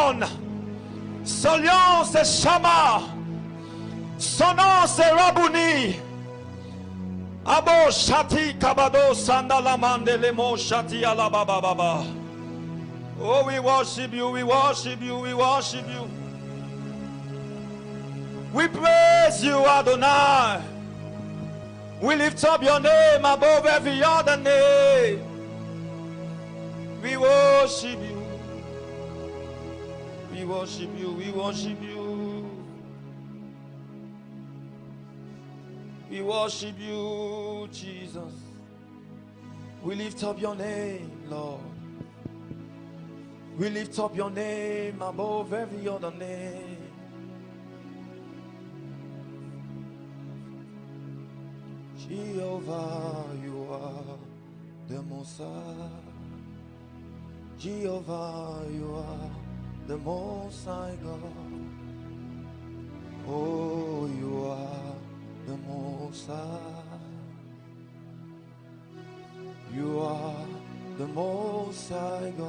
Aaron. Son nom c'est Shama. Son nom c'est Rabouni. Abo Shati Kabado Sandalamande Lemo Shati Alababa Baba. Oh, we worship you, we worship you, we worship you. We praise you, Adonai. We lift up your name above every other name. We worship you. We worship you, we worship you. We worship you, Jesus. We lift up your name, Lord. We lift up your name above every other name. Jehovah, you are the Most High. Jehovah, you are the Most High God. Oh, you are the Most High. You are the Most High God.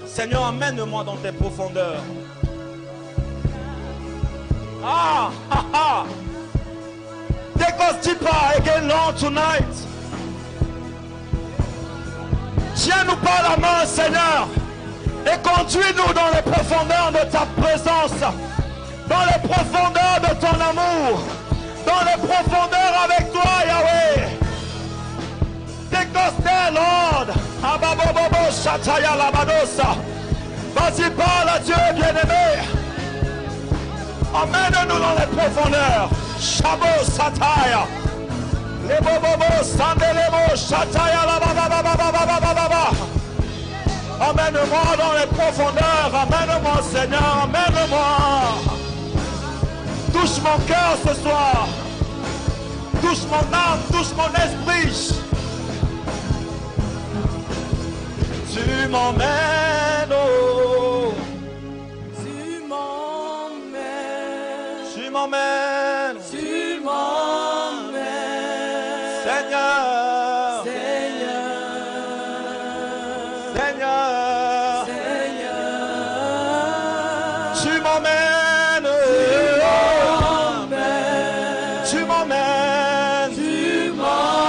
Seigneur, emmène-moi dans tes profondeurs. Take us deeper again, Lord, tonight. Tiens-nous par la main, Seigneur, et conduis-nous dans les profondeurs de ta présence, dans les profondeurs de ton amour, dans les profondeurs avec toi, Yahweh. Take us there, Lord. Vas-y, parle à Dieu, bien-aimé. Emmène-nous dans les profondeurs. Shabo Sataya. Les bobobo, sandelemo, Sataya, la ba. Emmène-moi dans les profondeurs. Emmène-moi, Seigneur. Emmène-moi. Touche mon cœur ce soir. Touche mon âme, touche mon esprit. Tu m'emmènes, oh. Tu m'emmènes. Tu m'emmènes. Tu m'emmènes. Seigneur. Seigneur. Seigneur. Seigneur. Tu m'emmènes. Tu m'emmènes. Tu m'emmènes. Tu m'emmènes.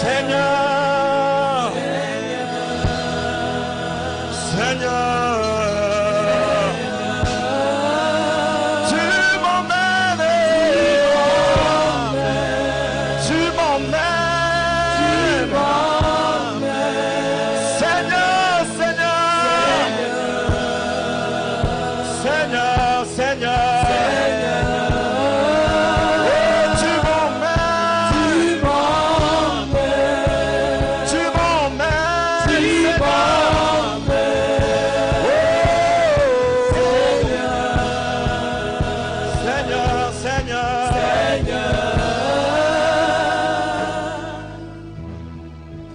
Seigneur.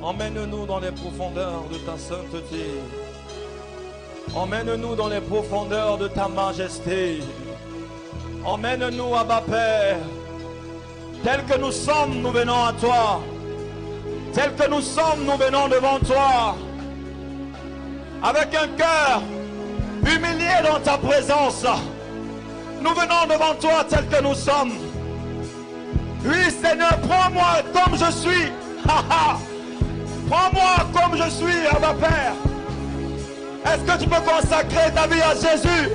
Emmène-nous dans les profondeurs de ta sainteté. Emmène-nous dans les profondeurs de ta majesté. Emmène-nous, Abba Père. Tel que nous sommes, nous venons à toi. Tel que nous sommes, nous venons devant toi. Avec un cœur humilié dans ta présence. Nous venons devant toi tel que nous sommes. Oui, Seigneur, prends-moi comme je suis. Prends-moi comme je suis, Abba Père. Est-ce que tu peux consacrer ta vie à Jésus?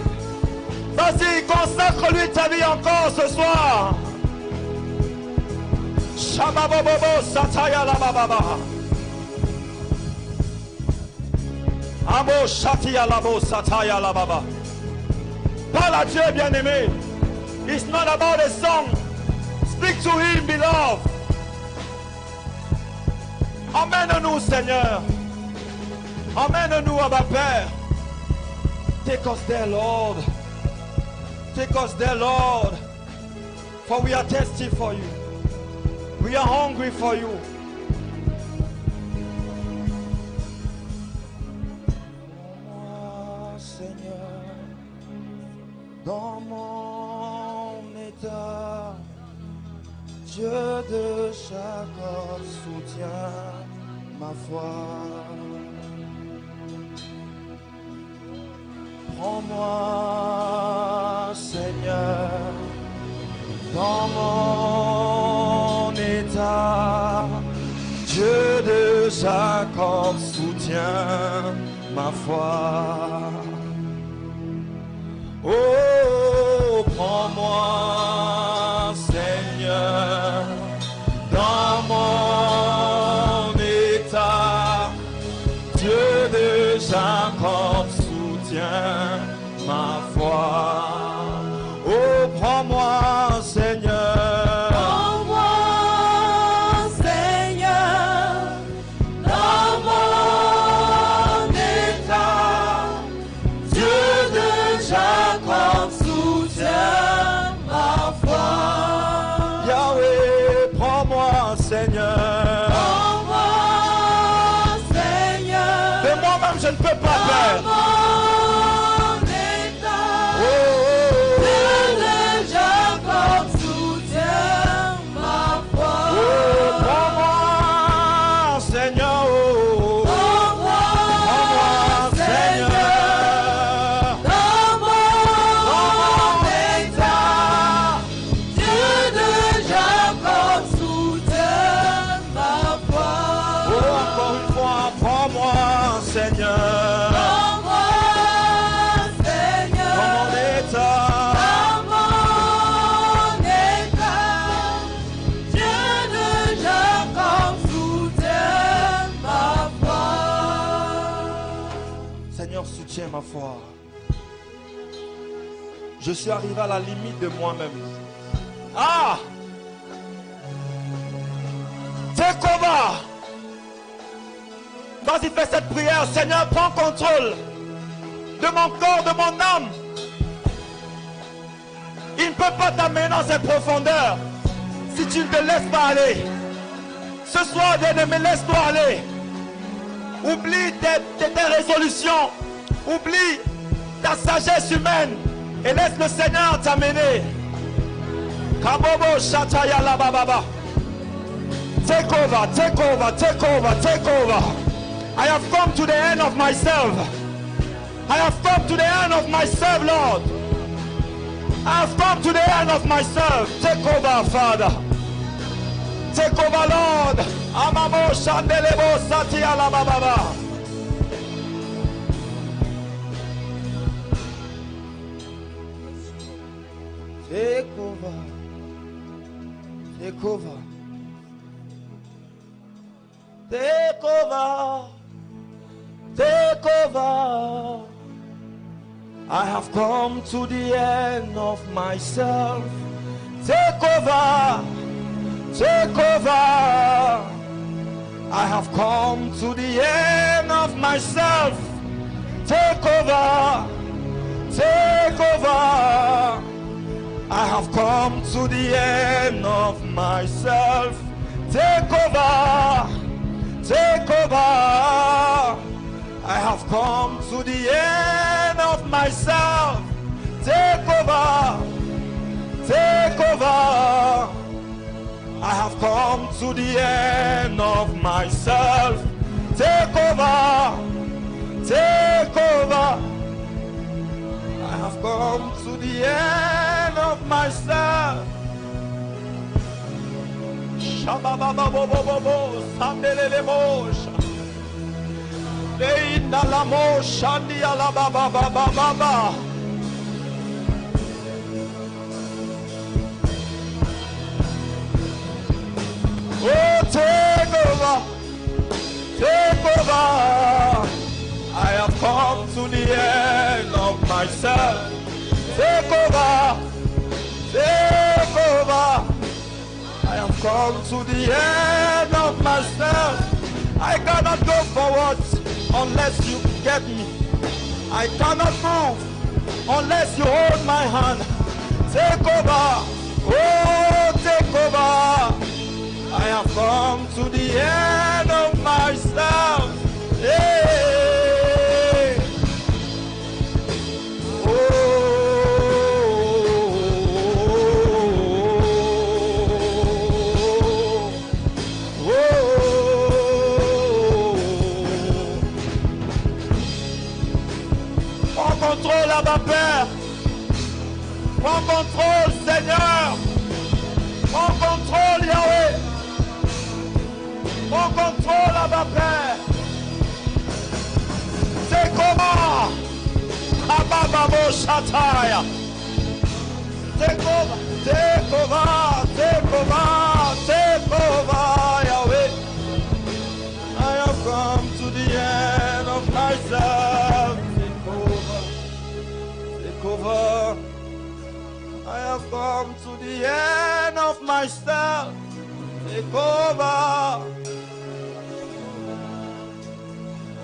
Vas-y, consacre-lui ta vie encore ce soir. Shababobobo sataya la bababa. Amo shatia labo sataya la baba. Parle à Dieu, bien-aimé. It's not about a song. Speak to him, beloved. Emmène-nous, Seigneur. Emmène-nous, Abba Père. Take us there, Lord. Take us there, Lord. For we are thirsty for you. We are hungry for you. Moi, Seigneur, dans mon état, Dieu de Jacob soutient ma foi. Prends-moi, Seigneur, dans mon état. Dieu de Jacob soutient ma foi. Oh, prends-moi, Seigneur, dans mon état. Dieu de Jacob soutient ma foi. Oh, prends-moi, Seigneur. Prends-moi, Seigneur, dans mon état. Dieu de Jacob soutient ma foi. Yahweh. soutiens ma foi. Je suis arrivé à la limite de moi-même. Ah! Tekova! Vas-y, fais cette prière. Seigneur, prends contrôle de mon corps, de mon âme. Il ne peut pas t'amener dans ces profondeurs si tu ne te laisses pas aller. Ce soir, bien-aimé, laisse-toi aller. Oublie tes résolutions. Oublie ta sagesse humaine. Et laisse le Seigneur t'amener. Kabobo Shataya la bababa. Take over, take over, take over, take over. I have come to the end of myself. I have come to the end of myself, Lord. I have come to the end of myself. Take over, Father. Take over, Lord. Amamo Shandelebo Satya la bababa. Take over. Take over. Take over. Take over. I have come to the end of myself. Take over. Take over. I have come to the end of myself. Take over. Take over. I have come to the end of myself. Take over. Take over. I have come to the end of myself. Take over. Take over. I have come to the end of myself. Take over. Take over. I have come to the end of myself. Shababababobobo, Sandelelemos. Leina la mo, Shandia la bababababa. Oh, take over. Take over. I have come to the end of myself. Take over. Take over. I have come to the end of myself. I cannot go forward unless you get me. I cannot move unless you hold my hand. Take over. Oh, take over. I have come to the end of myself. Hey. Prends contrôle, Abba Père. Prends contrôle, Seigneur. Prends contrôle, Yahweh. Prends contrôle, Abba Père. C'est comment? Abba Babo Shataya. Take over, take over, take over, take over, Yahweh. I have come to the end of myself. Take over, take over. I have come to the end of myself. Take over. I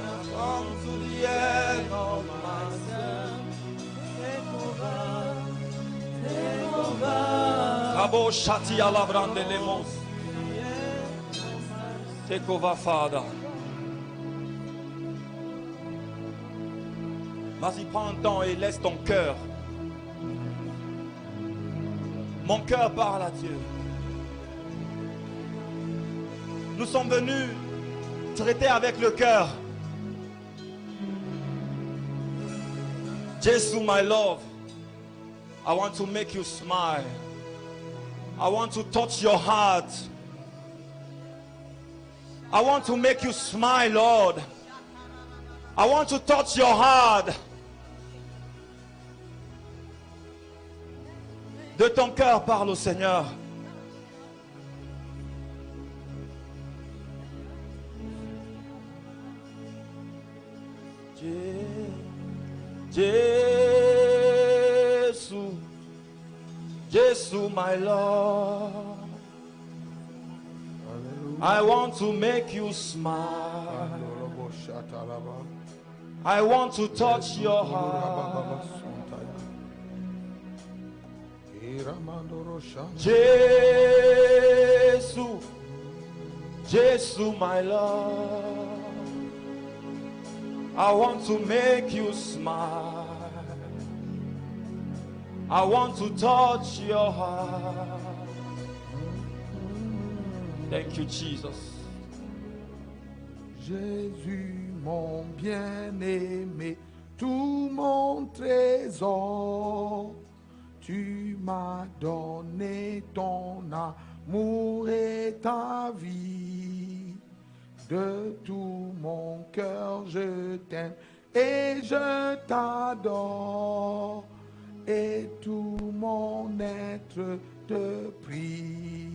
have come to the end of myself. Take over. Take over. Kabo Shati Alabrande Lemos. Take over, Father. Vas-y, prends un temps et laisse ton cœur. Mon cœur parle à Dieu. Nous sommes venus traiter avec le cœur. Jesus, my love, I want to make you smile. I want to touch your heart. I want to make you smile, Lord. I want to touch your heart. De ton cœur, parle au Seigneur. Jesus, my Lord. I want to make you smile. I want to touch your heart. Jesus, Jesus, my Lord. I want to make you smile. I want to touch your heart. Thank you, Jesus. Jésus, mon bien-aimé, tout mon trésor, tu m'as donné ton amour et ta vie. De tout mon cœur, je t'aime et je t'adore. Et tout mon être te prie.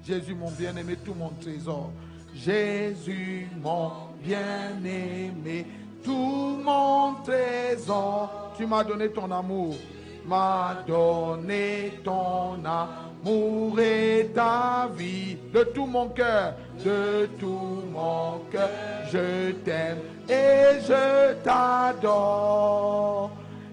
Jésus, mon bien-aimé, tout mon trésor. Jésus, mon bien-aimé, tout mon trésor. Tu m'as donné ton amour, m'as donné ton amour et ta vie. De tout mon cœur, je t'aime et je t'adore.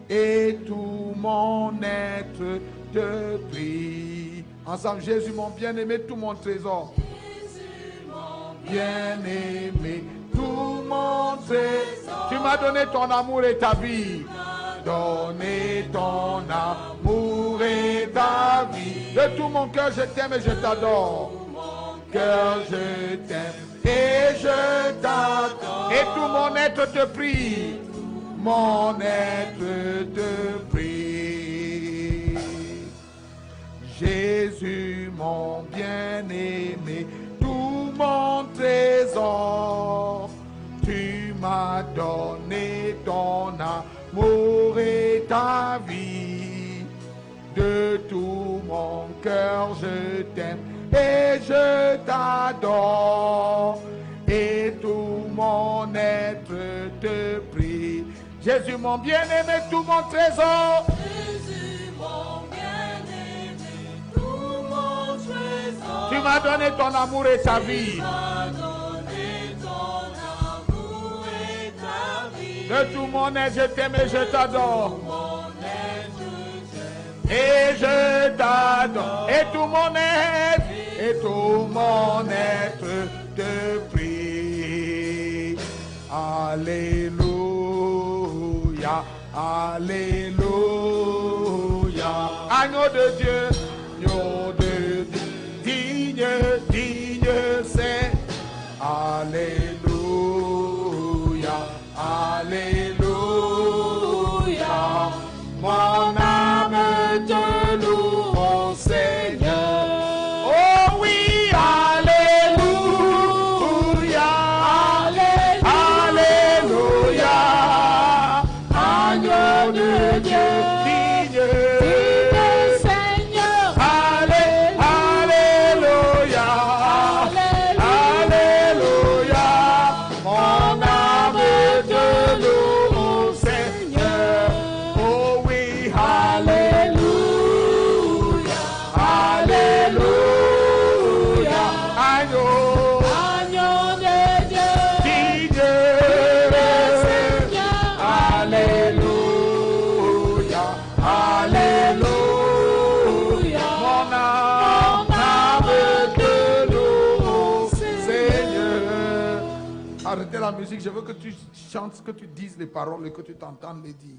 Et tout mon être te prie. Ensemble, Jésus, mon bien-aimé, tout mon trésor. Jésus, mon bien-aimé, tout mon trésor. Tu m'as donné ton amour et ta vie. Donné ton amour et ta vie. De tout mon cœur, je t'aime et je t'adore. Cœur, je t'aime et je t'adore. Et tout mon être te prie. Mon être te prie. Jésus, mon bien-aimé, tout mon trésor, tu m'as donné ton amour et ta vie. De tout mon cœur, je t'aime et je t'adore. Et tout mon être te prie. Jésus, mon bien-aimé, tout mon trésor. Jésus, mon bien-aimé, tout mon trésor. Tu m'as donné ton amour et ta vie. Tu m'as donné ton amour et ta vie. De tout mon être, je t'aime et je t'adore. Mon être, Et je t'adore. Et tout mon être te prie. Alléluia, alléluia. Agneau de Dieu, digne c'est. Alléluia, alléluia. Mon âme te loue, mon Seigneur. Oh oui, alléluia, alléluia. Agneau de Dieu, digne Seigneur. Alléluia, alléluia. Mon âme te loue, mon Seigneur. Oh oui, alléluia, alléluia. Agneau, Agneau de Dieu. digne Seigneur. Alléluia, alléluia. Mon âme te loue, Seigneur. Arrêtez la musique, je veux que tu chantes, que tu dises les paroles et que tu t'entendes les dire.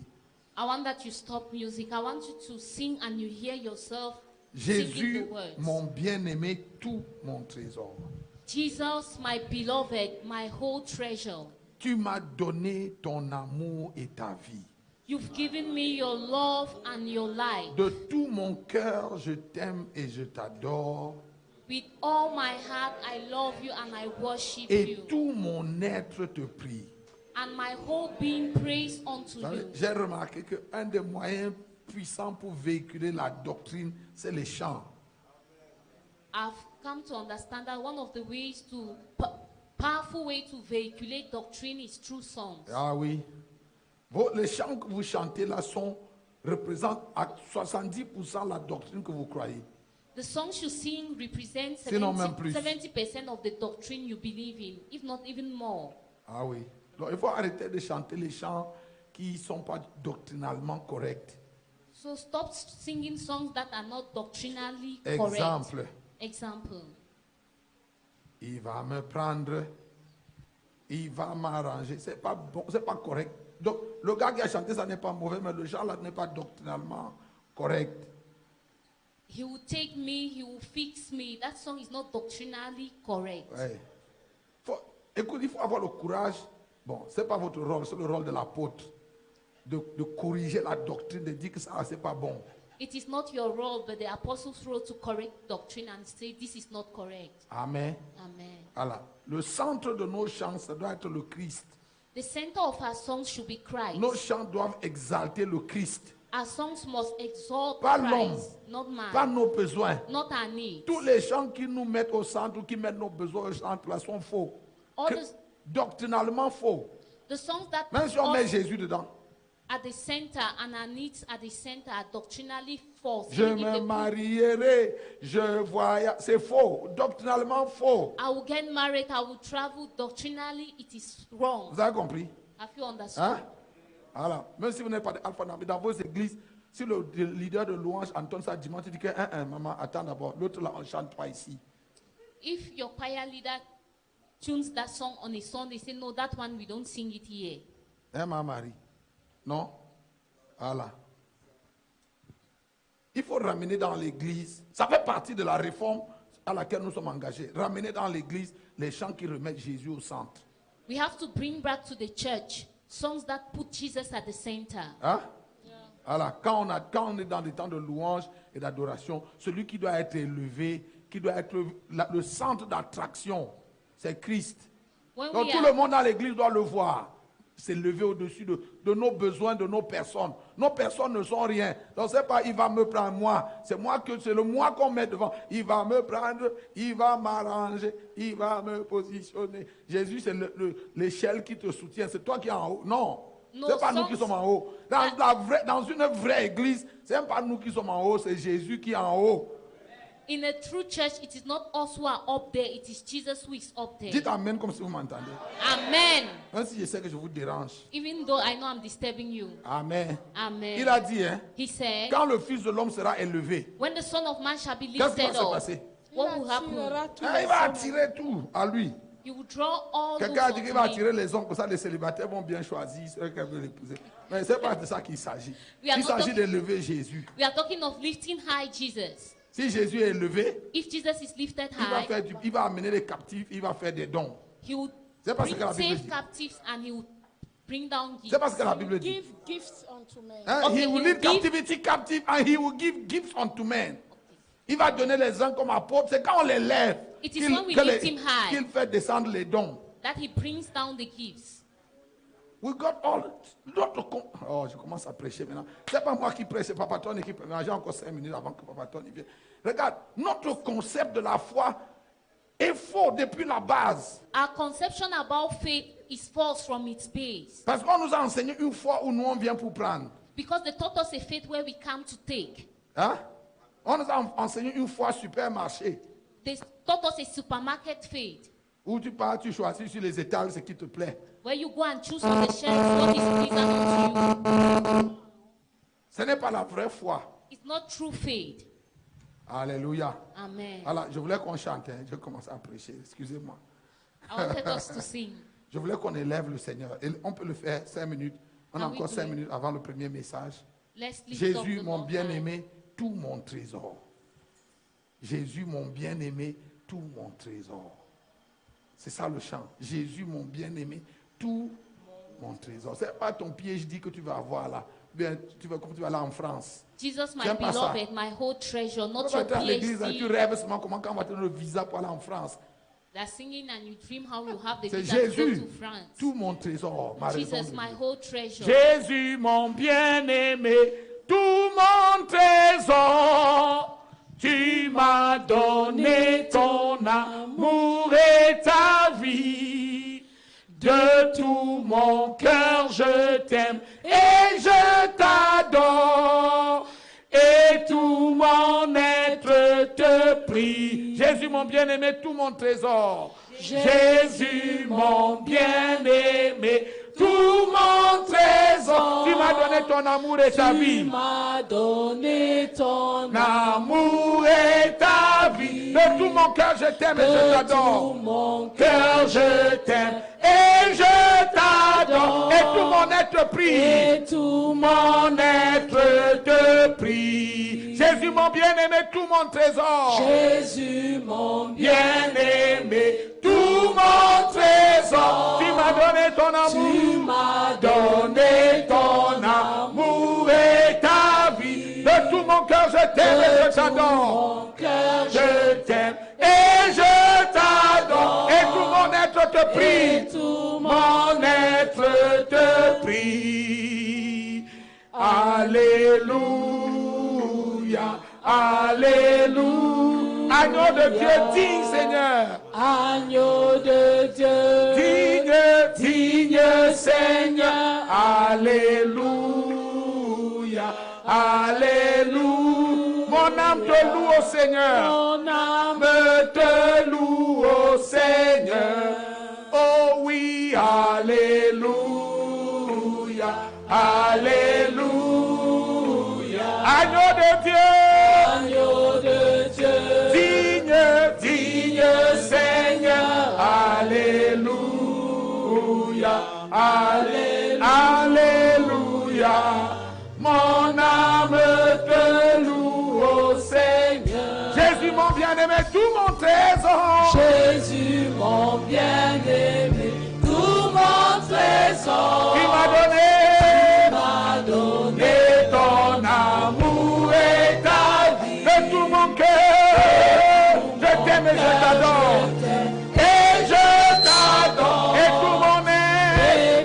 I want that you stop music. I want you to sing and you hear yourself singing Jésus, the words. mon bien-aimé, tout mon trésor. Jesus, my beloved, my whole treasure. Tu m'as donné ton amour et ta vie. You've given me your love and your life. De tout mon cœur, je t'aime et je t'adore. With all my heart, I love you and I worship Et you. tout mon être te prie. And my whole being prays unto Vous savez, you. j'ai remarqué qu'un des moyens puissants pour véhiculer la doctrine, c'est les chants. I've come to understand that one of the ways to powerful way to vehiculate doctrine is through songs. Ah oui. Les chants que vous chantez là sont représente à 70% la doctrine que vous croyez. The songs you sing represent Sinon même plus. 70% of the doctrine you believe in, if not even more. Ah oui. Donc il faut arrêter de chanter les chants qui ne sont pas doctrinalement corrects. So stop singing songs that are not doctrinally Exemple. correct. Example. Il va me prendre, il va m'arranger. C'est pas bon, c'est pas correct. Donc le gars qui a chanté ça n'est pas mauvais, mais le chant là n'est pas doctrinalement correct. He will take me, he will fix me. That song is not doctrinally correct. Ouais. Écoute, il faut avoir le courage. Bon, c'est pas votre rôle, c'est le rôle de l'apôtre. De corriger la doctrine, de dire que ça, c'est pas bon. It is not your role, but the apostles' role to correct doctrine and say this is not correct. Amen. Amen. Voilà. Le centre de nos chants, ça doit être le Christ. The center of our songs should be Christ. Nos chants doivent exalter le Christ. Our songs must exalt Pas l'homme, Christ, not man, pas nos besoins. not our needs. Tous les chants qui nous mettent au centre ou qui mettent nos besoins au centre là sont faux. All the, Doctrinalement faux. the songs that Même si on put met us Jésus dedans. at the center and our needs at the center are doctrinally false. Je Even if me they put, marierai, je voyage. C'est faux, doctrinalement faux. I will get married, I will travel. Doctrinally, it is wrong. Vous avez compris? Have you understood? Hein? Voilà. Même si vous n'êtes pas d'alpha dans vos églises, si le leader de louange entend ça dimanche, il dit que maman, attends d'abord, l'autre là, on ne chante pas ici. If your choir leader tunes that song on a Sunday, say, no, that one we don't sing it here. Hein, ma Marie? Non? Voilà. Il faut ramener dans l'église. Ça fait partie de la réforme à laquelle nous sommes engagés. Ramener dans l'église les chants qui remettent Jésus au centre. We have to bring back to the church songs that put Jesus at the center. Hein? Voilà. Quand on est dans des temps de louange et d'adoration, celui qui doit être élevé, qui doit être le centre d'attraction, c'est Christ. When Donc we tout are- le monde dans l'église doit le voir. S'élever au-dessus de nos besoins, de nos personnes. Nos personnes ne sont rien. Donc c'est pas il va me prendre moi. C'est le moi qu'on met devant. Il va me prendre, il va m'arranger, il va me positionner. Jésus, c'est l'échelle qui te soutient. C'est toi qui es en haut. Non. No, C'est pas nous qui songs- sommes en haut. Dans une vraie église, c'est même pas nous qui sommes en haut, c'est Jésus qui est en haut. In a true church, it is not us who are up there, it is Jesus who is up there. Dites Amen comme si vous m'entendez. Amen. Même si je sais que je vous dérange. Even though I know I'm disturbing you. Amen. Amen. Il a dit, hein, He said, quand le Fils de l'homme sera élevé, when the Son of Man shall be qu'est-ce qui va lifted se up, passer? what will happen? Il va attirer tout à lui. You will draw all those Quelqu'un a dit qu'il va unto him. attirer les hommes, comme ça les célibataires vont bien choisir ceux qu'elles veulent épouser. Mais ce n'est pas de ça qu'il s'agit. We are Il not s'agit talking- d'élever Jésus. We are talking of lifting high Jesus. Si Jésus est élevé, If Jesus is lifted high, il va amener les captifs, il va faire des dons. he will C'est pas ce que la Bible save dit. captives and he will bring down C'est gifts. pas ce que la Bible dit. Give gifts unto men. Hein? Okay, He will he will lead give- captivity captive and he will give gifts unto men. Il va donner les uns comme apôtres. C'est quand on les lève It is when we lift him high. qu'il fait descendre les dons. That he brings down the gifts. We got all oh, je commence à prêcher maintenant. C'est pas moi qui prêche, c'est Papa Tony qui prêche. J'ai encore 5 minutes avant que Papa Tony vienne. Regarde, notre concept de la foi est faux depuis la base. Our conception about faith is false from its base. Parce qu'on nous a enseigné une foi où nous on vient pour prendre. Because they taught us a faith where we come to take. Hein? On nous a enseigné une foi supermarché. They taught us a supermarket faith. Où tu pars, tu choisis sur les étals ce qui te plaît. Where you go and choose on the shelves what is pleasant unto you. Ce n'est pas la vraie foi. It's not true faith. Alléluia. Amen. Alors, je voulais qu'on chante. Hein. Je commence à prêcher. Excusez-moi. I wanted us to sing. Je voulais qu'on élève le Seigneur. Et on peut le faire 5 minutes. On a Can we encore do 5 it? minutes avant le premier message. Let's lift up Jésus, the mon Lord bien-aimé, tout mon trésor. Jésus, mon bien-aimé, tout mon trésor. C'est ça le chant. Jésus, mon bien-aimé, tout mon trésor. Ce n'est pas ton PhD que tu vas avoir là. Bien, comme tu vas là en France. Jesus, my J'aime pas ça. beloved, my whole treasure, Tu not vas your être à l'église, hein, tu PhD. rêves seulement comment on va te donner le visa pour aller en France. They're singing and you dream how you have the C'est visa to go Jésus, to France. tout mon trésor. Ma raison Jesus, de my vivre. whole treasure. Jésus, mon bien-aimé, tout mon trésor. Tu m'as donné ton amour et ta vie. De tout mon cœur, je t'aime et je t'adore. te prie. Jésus mon bien-aimé, tout mon trésor. Jésus mon bien-aimé, tout mon trésor. Tu m'as donné ton amour et ta vie. Tu m'as donné ton Amour et ta vie. De tout mon cœur je t'aime et je de tout t'adore. mon Cœur je t'aime et je t'adore. Et tout mon être prie. et tout Mon être te prie. Jésus mon bien-aimé, tout mon trésor. Jésus mon Bien-aimé, tout mon trésor. Tu m'as donné ton amour. Tu m'as Donné ton amour et ta vie. De tout mon cœur je t'aime et je t'adore. mon cœur Je t'aime et je t'adore. Et tout mon être te prie. et tout Mon être te prie. Alléluia. Alléluia. Agneau de Dieu, digne Seigneur. agneau de Dieu, Digne Seigneur. Alléluia. Alléluia. Mon âme te loue au Seigneur. mon âme Te loue au Seigneur. Oh oui, Alléluia. Alléluia. Agneau de Dieu. agneau de Dieu, Digne Seigneur. Alléluia. Alléluia. Mon âme te loue au Seigneur. Jésus mon bien-aimé, tout mon trésor. Jésus mon bien-aimé, tout mon trésor. Tu m'as donné donné ton amour et ta vie. De tout mon cœur, je t'aime et je t'adore. Et je t'adore. Et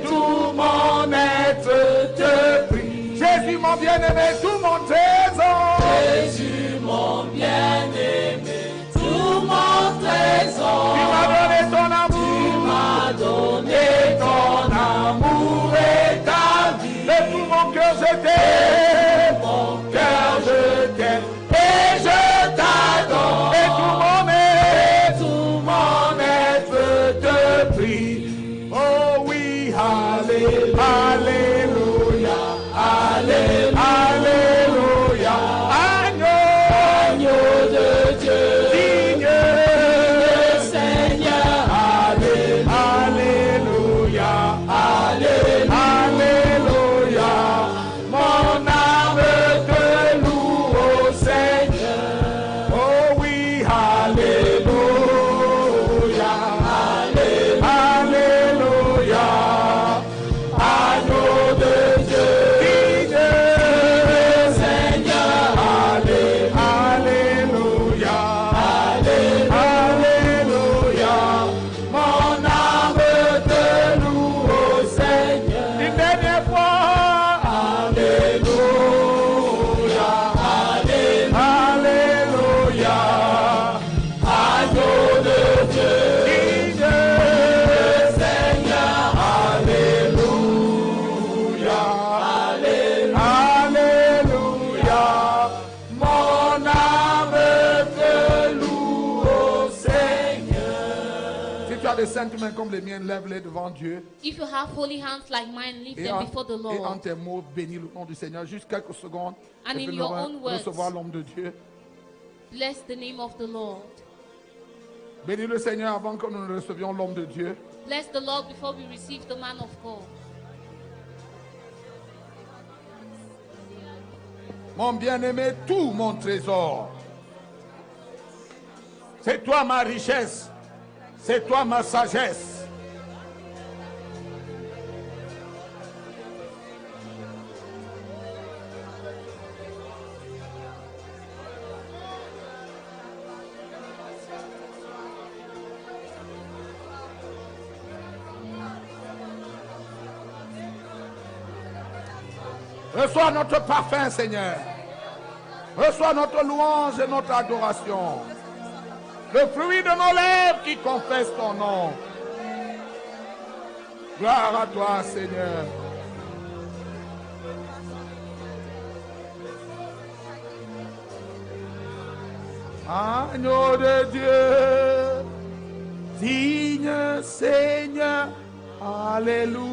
tout mon être te prie. Jésus mon bien-aimé, tout mon trésor. Jésus mon bien-aimé, tout mon trésor. Tu m'as donné ton amour. M'a donné Et ton amour et ta vie. De tout mon cœur je t'aime. Mon cœur je t'aime. Et je t'adore. Et tout mon être te prie. Oh oui, Alléluia. Alléluia. Alléluia. Agneau de Dieu. Digne Seigneur. Alléluia. Alléluia. Mon âme te loue au Seigneur. Oh oui, Alléluia. Alléluia. Agneau de Dieu. Digne Seigneur. Alléluia. Alléluia. Mon âme te loue au Seigneur. Une dernière fois. Alléluia. Alléluia. Agneau de Dieu. Digne Seigneur. Alléluia. Alléluia. Mon âme te loue au Seigneur. Si tu as des saintes mains comme les miennes, lève-les devant Dieu. If you have holy hands like mine, lift Et them en, before the et en Lord. tes mots, bénis le nom du Seigneur. Juste quelques secondes. And et in puis your nous own words. recevoir l'homme de Dieu. Bless the name of the Lord. Bénis le Seigneur avant que nous ne recevions l'homme de Dieu. Bless the Lord before we receive the man of God. Mon bien-aimé, tout mon trésor. C'est toi ma richesse. C'est toi ma sagesse. Reçois notre parfum, Seigneur. Reçois notre louange et notre adoration. Le fruit de nos lèvres qui confesse ton nom. Gloire à toi, Seigneur. Agneau de Dieu, digne Seigneur, Alléluia,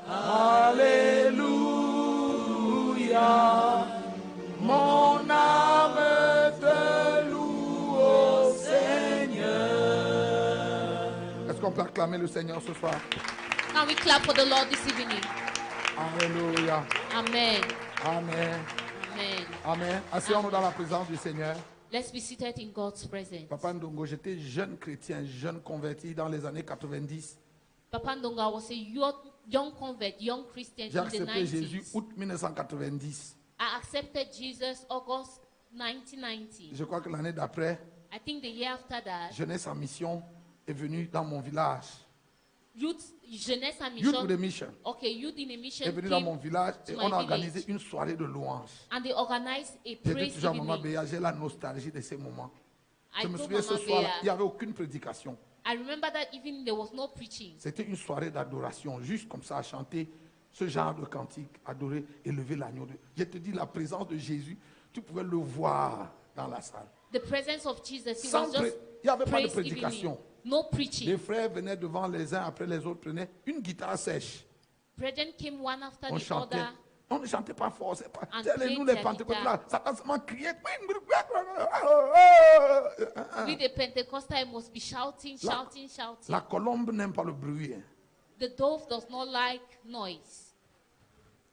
Alléluia. Mon âme te loue, ô Seigneur. Est-ce qu'on peut acclamer le Seigneur ce soir? Can we clap for the Lord this evening? Alléluia. Amen. Amen. Amen. Amen. Asseyons-nous dans la présence du Seigneur. Let's be seated in God's presence. Papa Ndongo, j'étais jeune chrétien, jeune converti dans les années 90. Papa Ndonga was a young convert, young Christian J'ai in the accepté Jésus 90s. août 1990. I accepted Jesus August 1990. Je crois que l'année d'après, I think the year after that, Jeunesse en mission est venue dans mon village. Jeunesse en Youth with a mission. Mission Okay, youth in a mission est venu dans mon came village to et my on a organisé village. une soirée de louange. And they organized a J'ai dit praise toujours à Maman evening. Béa, j'ai la nostalgie de ces moments. I Je me told souviens ce Mama soir-là, il n'y Bea, avait aucune prédication. I remember that even there was no preaching. C'était une soirée d'adoration, juste comme ça, à chanter ce genre de cantique, adorer, élever l'agneau. Je te dis, la présence de Jésus, tu pouvais le voir dans la salle. The presence of Jesus, it Sans was just il n'y avait pas de praise prédication. evening. No preaching. Les frères venaient devant les uns après les autres, prenaient une guitare sèche. Brethren came one after On the chantait. other. On ne chantait pas fort. C'est pas. And Tu sais, played nous, les their Pentecôtales, là, ça a seulement crié. With the Pentecostal, it must be shouting, La- shouting, shouting. La colombe n'aime pas le bruit. Hein. The dove does not like noise.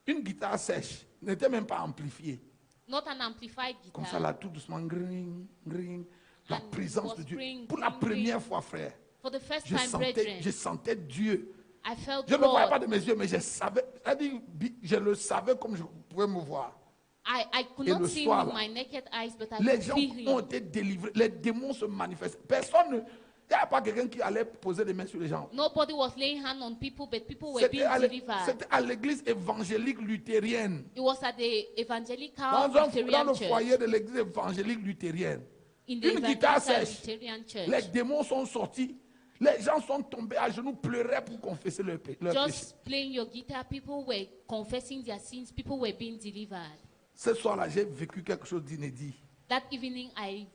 Une guitare sèche n'était même pas amplifiée. Not an amplified Comme ça, guitar. là, tout doucement, gring, gring. La And it présence was de Dieu. ring, Pour la ring, première ring. fois, frère, For the first je time, sentais brethren, Dieu. I felt Je ne le voyais pas God. de mes yeux, mais je savais. C'est-à-dire, je le savais comme je pouvais me voir. I could Et not le see him soir, with là, my naked eyes, but I Les could gens feel ont him. été délivrés. Les démons se manifestent. Personne ne. Il n'y a pas quelqu'un qui allait poser les mains sur les gens. Nobody was laying hand on people, but people were C'était being delivered. à l'église évangélique luthérienne. It was at the evangelical Dans Lutheran le church. foyer de l'église évangélique luthérienne. In the Une guitare evangelical sèche. Lutheran church. Les démons sont sortis. Les gens sont tombés à genoux, pleuraient pour confesser leur péché. Just playing your guitar, people were confessing their sins, people were being delivered. Ce soir-là, j'ai vécu quelque chose d'inédit. That evening, I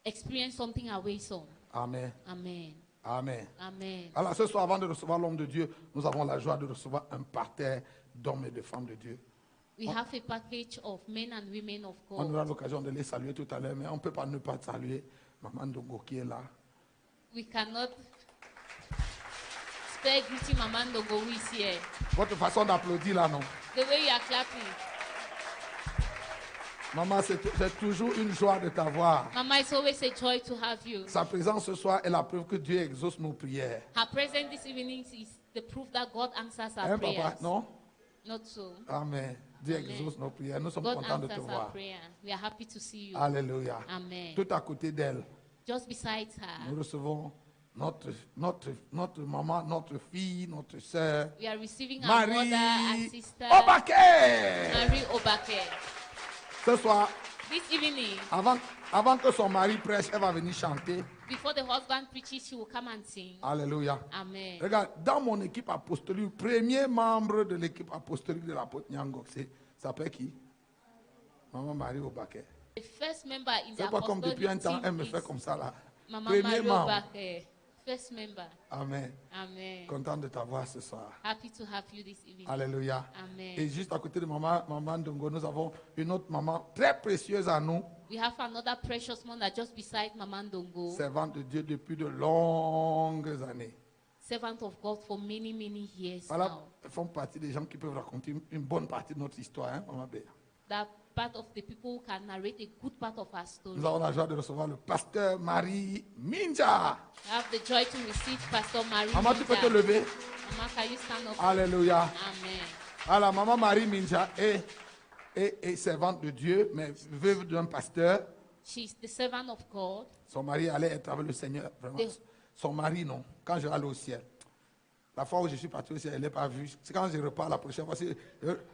experienced something awesome. Amen. Amen. Amen. Amen. Alors ce soir, avant de recevoir l'homme de Dieu, nous avons la joie de recevoir un parterre d'hommes et de femmes de Dieu. We have a package of men and women of On aura God. l'occasion de les saluer tout à l'heure, mais on ne peut pas ne pas saluer Maman Ndongo qui est là. We cannot spare greeting Mama Ndongo who is here. Votre façon d'applaudir là, non? The way you are clapping. Maman, c'est toujours une joie de t'avoir. Mama, it's always a joy to have you. Sa présence ce soir est la preuve que Dieu exauce nos prières. Her presence this evening is the proof that God answers our Hein, prayers. papa? Non? Not so. Amen. Dieu Amen. exauce nos prières. Nous sommes God contents de te answers our voir. prayer. We are happy to see you. Alléluia. Amen. Tout à côté d'elle, Just beside nous her, recevons notre maman, notre fille, notre sœur, we are receiving our mother Marie and sister, Obake. Marie Obake. Ce soir, This evening, avant que son mari prêche, elle va venir chanter. before the husband preaches, she will come and sing. Alléluia. Amen. Regarde, dans mon équipe apostolique, premier membre de l'équipe apostolique de l'apôtre Nyangok, ça s'appelle qui? Maman Marie Obake. The first member in the C'est pas comme depuis un apostolic temps, elle me team fait is comme ça là. Mama Premier Marie membre. Obake. First member. Amen. Amen. Content de t'avoir ce soir. Happy to have you this evening. Alléluia. Amen. Et juste à côté de maman Ndongo, nous avons une autre maman très précieuse à nous, We have another precious mother just beside Mama Ndongo, servante de Dieu depuis de longues années. servant of God for many, many years Voilà, now. elles font partie des gens qui peuvent raconter une bonne partie de notre histoire, hein, Maman Béa. That part of the people who can narrate a good part of our story. Nous avons la joie de recevoir le pasteur Marie Minja. I have the joy to receive Pastor Marie. Maman, tu peux te Minja. lever. Mama, can you stand up? Alléluia. Amen. Alors, maman Marie Minja est servante de Dieu, mais veuve d'un pasteur. She's the servant of God. Son mari allait être avec le Seigneur. Vraiment. Des- Son mari, non. Quand je vais aller au ciel. La fois où je suis parti au ciel, elle n'est pas vue. C'est quand je repars la prochaine fois.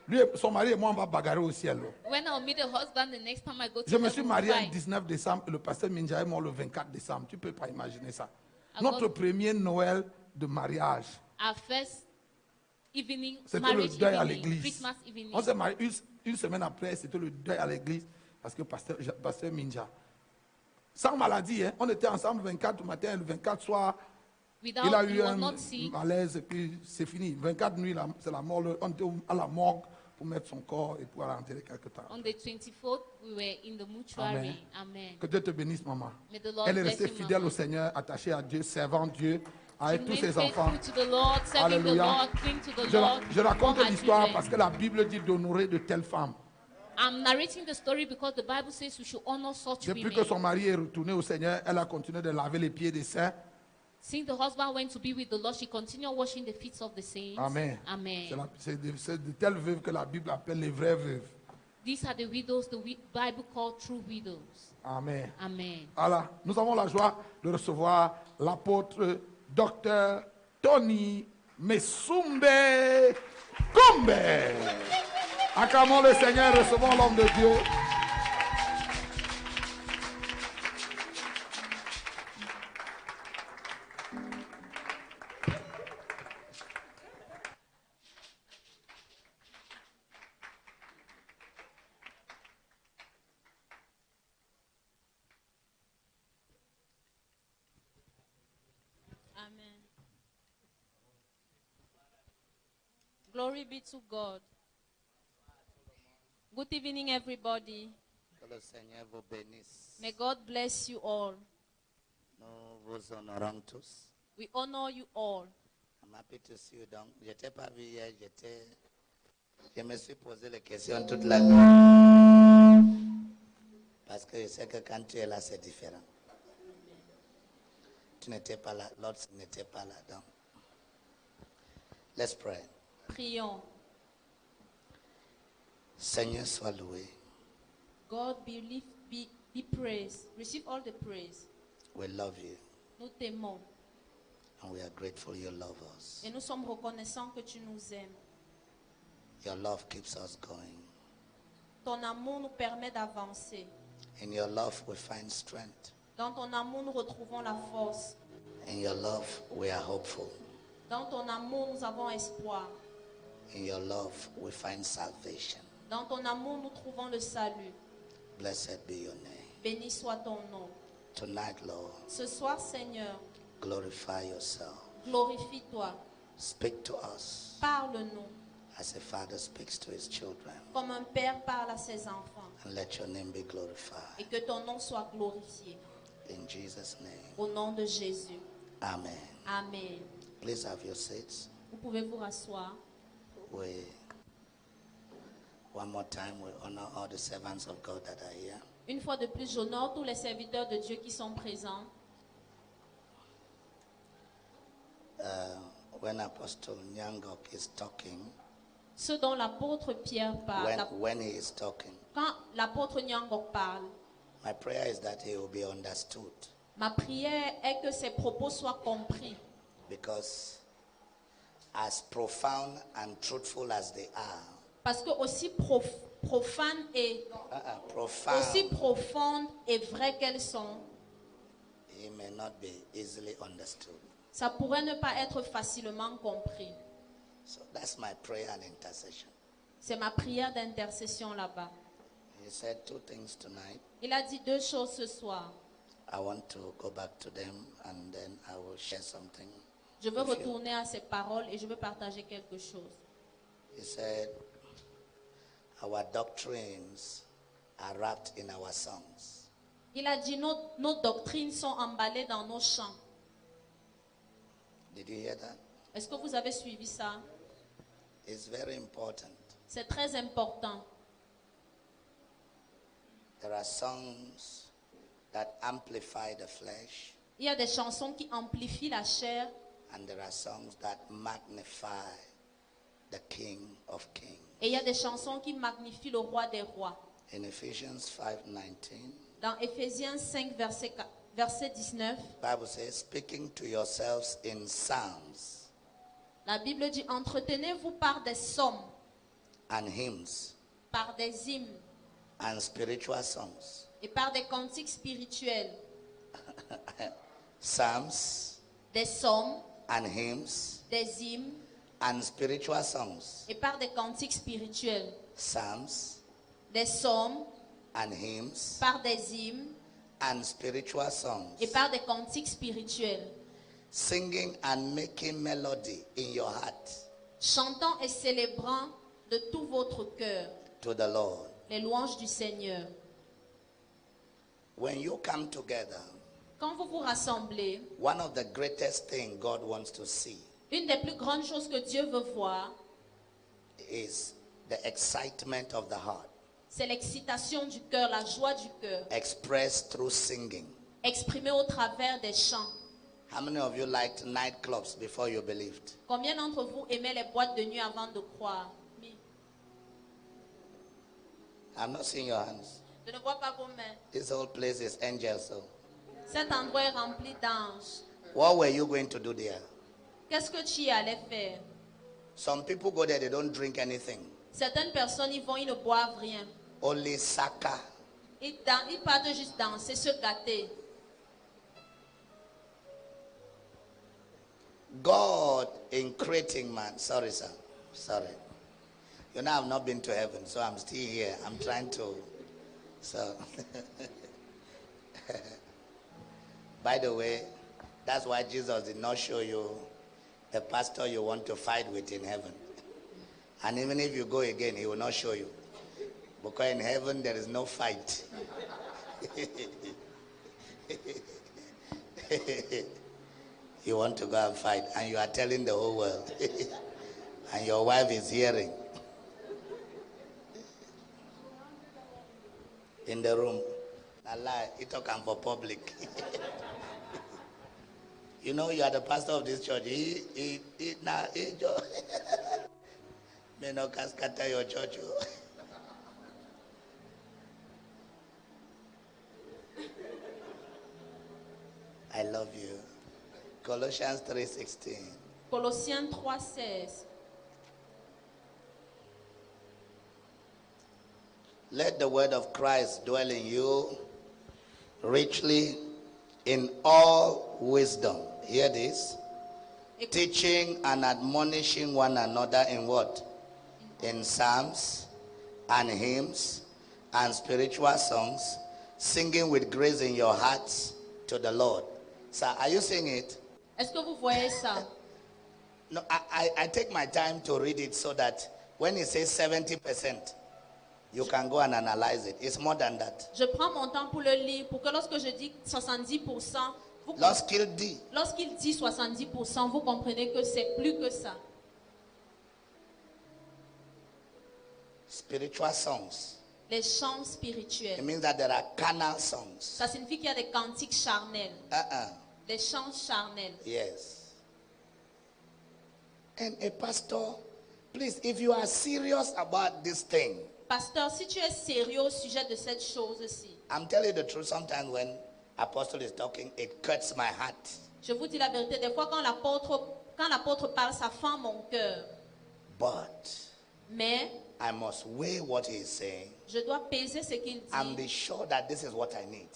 Lui, son mari et moi, on va bagarrer au ciel. Là. When I'll meet the husband the next time I go to Je me heaven, suis we'll marié le fight. 19 décembre et le pasteur Minja est mort le 24 décembre. Tu ne peux pas imaginer ça. Ah, Notre God. premier Noël de mariage, Our first evening, c'était le marriage deuil à evening, l'église. Christmas evening. On s'est marié une semaine après, c'était le deuil à l'église. Parce que pasteur Minja, sans maladie, hein, on était ensemble 24 matin, le 24 soir, Without, il a he eu was un not sick. malaise et puis c'est fini. 24 nuits, c'est la mort. On était à la morgue pour mettre son corps et pour l'enterrer quelque temps. On the 24th, we were in the mortuary. Amen. Que Dieu te bénisse, maman. May the Lord Elle est bless restée you, fidèle Mama. au Seigneur, attachée à Dieu, servant Dieu, She avec tous remained ses enfants. faithful to the Lord, serving the Alléluia. Lord, cling to the Je, Lord. je raconte all her l'histoire children. parce que la Bible dit d'honorer de telles femmes. I'm narrating the story because the Bible says we should honor such Depuis women. que son mari est retourné au Seigneur, elle a continué de laver les pieds des saints. Since the husband went to be with the Lord, she continued washing the feet of the saints. Amen. Amen. C'est de telles veuves que la Bible appelle les vraies veuves. These are the widows the Bible called true widows. Amen. Amen. Voilà, nous avons la joie de recevoir l'apôtre Dr Tony Mesumbe Kombe. Acclamons le Seigneur, recevons l'homme de Dieu. Amen. Glory be to God. Good evening, everybody. Que le Seigneur vous bénisse. May God bless you all. Nous vous honorons tous. We honor you all. I'm happy to see you. Donc, je t'ai pas vu hier, je me suis posé les questions toute la nuit. Parce que je sais que quand tu es là, c'est différent. Tu n'étais pas là, l'autre n'était pas là. Donc, let's pray. Prions. Seigneur, sois loué. God be praised. Receive all the praise. We love you Nous t'aimons and we are grateful you love us. et nous sommes reconnaissants que tu nous aimes. Your love keeps us going. Ton amour nous permet d'avancer. In your love, we find strength. Dans ton amour, nous retrouvons la force. In your love, we are hopeful. Dans ton amour, nous avons espoir. In your love, we find salvation. Dans ton amour, nous trouvons le salut. Blessed be your name. Béni soit ton nom. Tonight, Lord, Ce soir, Seigneur, glorify yourself. glorifie-toi. Speak to us Parle-nous as a father speaks to his children. comme un père parle à ses enfants. And let your name be glorified. Et que ton nom soit glorifié. In Jesus' name, Au nom de Jésus. amen. Amen. Please have your seats. Vous pouvez vous rasseoir. One more time, we honor all the servants of God that are here. Une fois de plus, j'honore tous les serviteurs de Dieu qui sont présents. When Apostle Nyangok is talking, Ce dont l'apôtre Pierre parle. when he is talking, Quand l'apôtre Nyangok parle, my prayer is that he will be understood. ma prière est que ses propos soient compris. Because as profound and truthful as they are, Parce que aussi profane et aussi profound, profonde et vraies qu'elles sont, he may not be easily understood. ça pourrait ne pas être facilement compris. So that's my prayer and intercession. C'est ma prière d'intercession là-bas. He said two things tonight. Il a dit deux choses ce soir. I want to go back to them and then I will share something. Je veux with you. retourner à ces paroles et je veux partager quelque chose. He said, our doctrines are wrapped in our songs. Il a dit nos doctrines sont emballées dans nos chants. Did you hear that? Est-ce que vous avez suivi ça? It's very important. C'est très important. There are songs that amplify the flesh, Il y a des chansons qui amplifient la chair and there are songs that magnify the King of Kings. et il y a des chansons qui magnifient le roi des rois. In Ephesians 5:19, Dans Éphésiens 5, verset 19, Bible says, speaking to yourselves in psalms la Bible dit: entretenez-vous par des psaumes, and hymns par des hymnes and spiritual songs. et par des cantiques spirituels. Psalms Des psaumes, and hymns des hymnes and spiritual songs. et par des cantiques spirituels. Psalms Des psaumes and hymns par des hymnes and spiritual songs, et par des cantiques spirituels, singing and making melody in your heart chantant et célébrant de tout votre cœur to the Lord. les louanges du Seigneur. When you come together, Quand vous vous rassemblez, one of the greatest things God wants to see une des plus grandes choses que Dieu veut voir, is the excitement of the heart, c'est l'excitation du cœur, la joie du cœur, expressed through singing. exprimée au travers des chants. How many of you liked nightclubs before you believed? Combien d'entre vous aimaient les boîtes de nuit avant de croire? I'm not seeing your hands. Je ne vois pas vos mains. This whole place is angels. So, Cet endroit est rempli d'anges. what were you going to do there? Qu'est-ce que tu y allais faire? Some people go there, they don't drink anything. Certaines personnes y vont, ils ne boivent rien. Only saka. Ils partent juste danser, se gâter. God in creating man. Sorry, sir. Sorry. You know, I've not been to heaven, so I'm still here. I'm trying to. So, by the way, that's why Jesus did not show you the pastor you want to fight with in heaven. And even if you go again, he will not show you. Because in heaven, there is no fight. You want to go and fight, and you are telling the whole world. And your wife is hearing. In the room. Allah, it come for public. You know, you are the pastor of this church. May not scatter your church. I love you. Colossians 3:16. Colossiens 3:16. Let the word of Christ dwell in you richly in all wisdom. Hear this. Teaching and admonishing one another in what? In psalms and hymns and spiritual songs, singing with grace in your hearts to the Lord. Sir, are you seeing it? Est-ce que vous voyez ça? No, I take my time to read it so that when it says 70%, you can go and analyze it. It's more than that. Je prends mon temps pour le lire, pour que lorsque je dis 70%, Lorsqu'il dit, lorsqu'il dit 70%, vous comprenez que c'est plus que ça. spiritual songs, Les chants it spirituels. means that there are carnal songs. Ça signifie qu'il y a des cantiques charnels, des chants charnels. Yes. And a pastor, please, if you are serious about this thing, Pasteur, si tu es sérieux au sujet de cette chose-ci, I'm telling you the truth, sometimes when apostle is talking, it cuts my heart. je vous dis la vérité, des fois quand l'apôtre parle, ça fend mon cœur. But Mais I must weigh what he is saying je dois peser ce qu'il and be dit sure that this is what I need.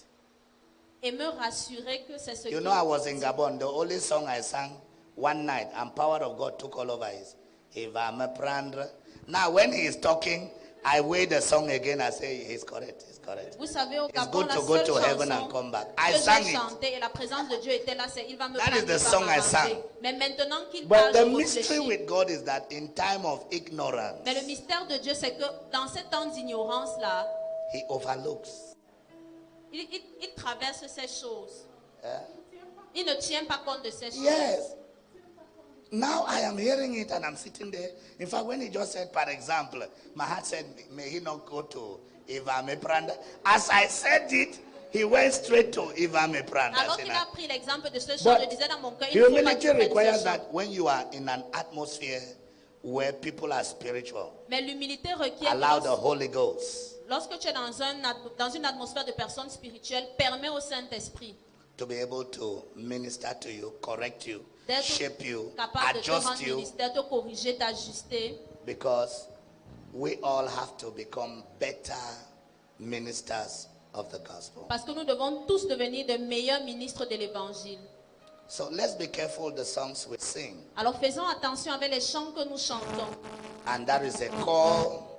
et me rassurer que c'est ce You qu'il know, I was dit. in Gabon. The only song I sang one night, and power of God took all over is Eva me prendre. Now, when he is talking, I weigh the song again. I say, he's correct. He's correct. Vous savez, au It's Gabon, good la to go seule to heaven chanson and come back. I que sang j'ai it. chantée et la présence de Dieu était là, c'est il va me That prendre, is the il va song I m'avancer. sang. Mais maintenant qu'il But parle, the je mystery réfléchis. with God is that in time of ignorance, Mais le mystère de Dieu, c'est que dans ce temps d'ignorance-là, he overlooks. il traverse ces choses. Il ne tient pas compte de ces choses. Yes. Now I am hearing it and I'm sitting there. In fact, when he just said, for example, my heart said, may he not go to Eva me pranda. As I said it, he went straight to Eva me pranda. Alors qu'il a pris l'exemple de ce chant, But je disais dans mon cœur, il faut pas humility qu'il prenne requires ce chant. that when you are in an atmosphere where people are spiritual, Mais l'humilité requiert allow que the Holy Ghost lorsque tu es dans une atmosphère de personnes spirituelles, permets au Saint-Esprit to be able to minister to you, correct you, d'être shape you, capable de te adjust rendre you, ministère, te corriger, t'ajuster. because we all have to become better ministers of the gospel. Parce que nous devons tous devenir de meilleurs ministres de l'évangile. So let's be careful the songs we sing. Alors faisons attention avec les chants que nous chantons. And that is a call.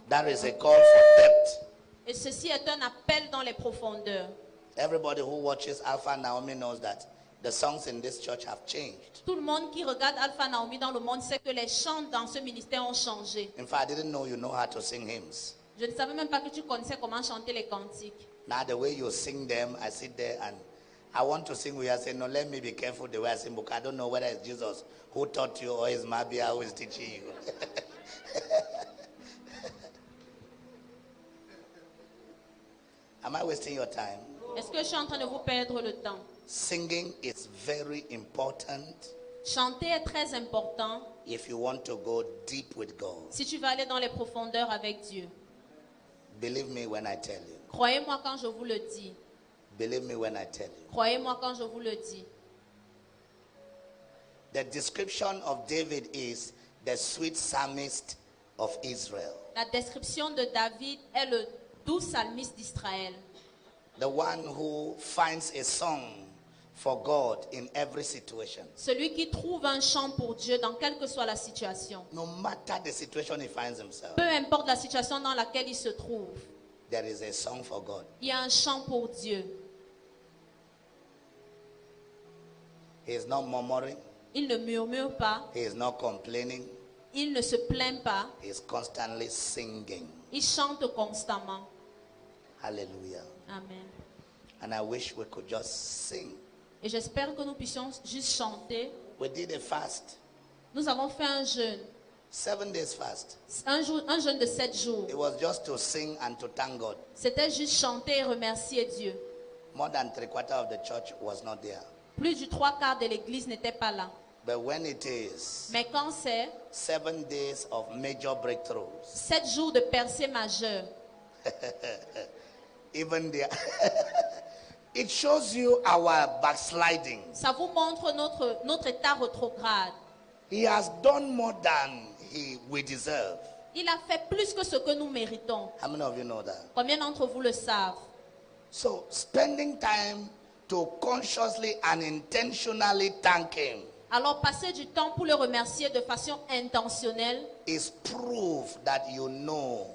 That is a call for depth. Et ceci est un appel dans les profondeurs. Everybody who watches Alpha Naomi knows that the songs in this church have changed. Tout le monde qui regarde Alpha Naomi dans le monde sait que les chants dans ce ministère ont changé. In fact, I didn't know you know how to sing hymns. Je ne savais même pas que tu connaissais comment chanter les cantiques. Now the way you sing them, I sit there and I want to sing with you. I say, no, let me be careful the way I sing because I don't know whether it's Jesus who taught you or it's Mabia who is teaching you. Am I wasting your time? Est-ce que je suis en train de vous perdre le temps? Singing is very important Chanter est très important if you want to go deep with God. si tu veux aller dans les profondeurs avec Dieu. Believe me when I tell you. Croyez-moi quand je vous le dis. Believe me when I tell you. Croyez-moi quand je vous le dis. The description of David is the sweet psalmist of Israel. La description de David est le doux psalmiste d'Israël. The one who finds a song for God in every situation. Celui qui trouve un chant pour Dieu dans quelle que soit la situation. No matter the situation he finds himself, Peu importe la situation dans laquelle il se trouve, there is a song for God. il y a un chant pour Dieu. He is not murmuring. Il ne murmure pas, He is not complaining. il ne se plaint pas, He is constantly singing. il chante constamment. Hallelujah. Amen. And I wish we could just sing. Et j'espère que nous puissions juste chanter. We did a fast. Nous avons fait un jeûne, 7 days fast. un jeûne de 7 jours. It was just to sing and to thank God. C'était juste chanter et remercier Dieu. More than 3/4 of the church was not there. Plus du 3/4 de l'église n'était pas là. But when it is Mais quand c'est 7 days of major breakthroughs, 7 jours de percée majeure, even there, it shows you our backsliding. ça vous montre notre état rétrograde. He has done more than we deserve. Il a fait plus que ce que nous méritons. How many of you know that? Combien d'entre vous le savent? So, spending time to consciously and intentionally thank Him Alors, passer du temps pour le remercier de façon intentionnelle is proof that you know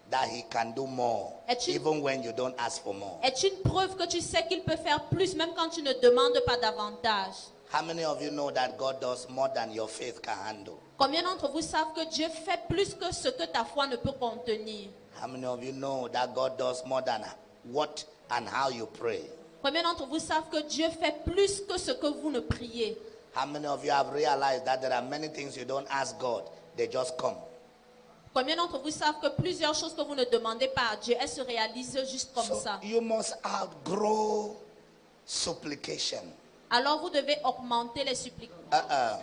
that He can do more, Est-il- even when you don't ask for more. est une preuve que tu sais qu'il peut faire plus même quand tu ne demandes pas davantage. How many of you know that God does more than your faith can handle? Combien d'entre vous savent que Dieu fait plus que ce que ta foi ne peut contenir? How many of you know that God does more than what and how you pray? Combien d'entre vous savent que Dieu fait plus que ce que vous ne priez? How many of you have realized that there are many things you don't ask God, they just come? Combien d'entre vous savent que plusieurs choses que vous ne demandez pas à Dieu, elles se réalisent juste comme So ça? you must outgrow supplication. Alors vous devez augmenter les supplications.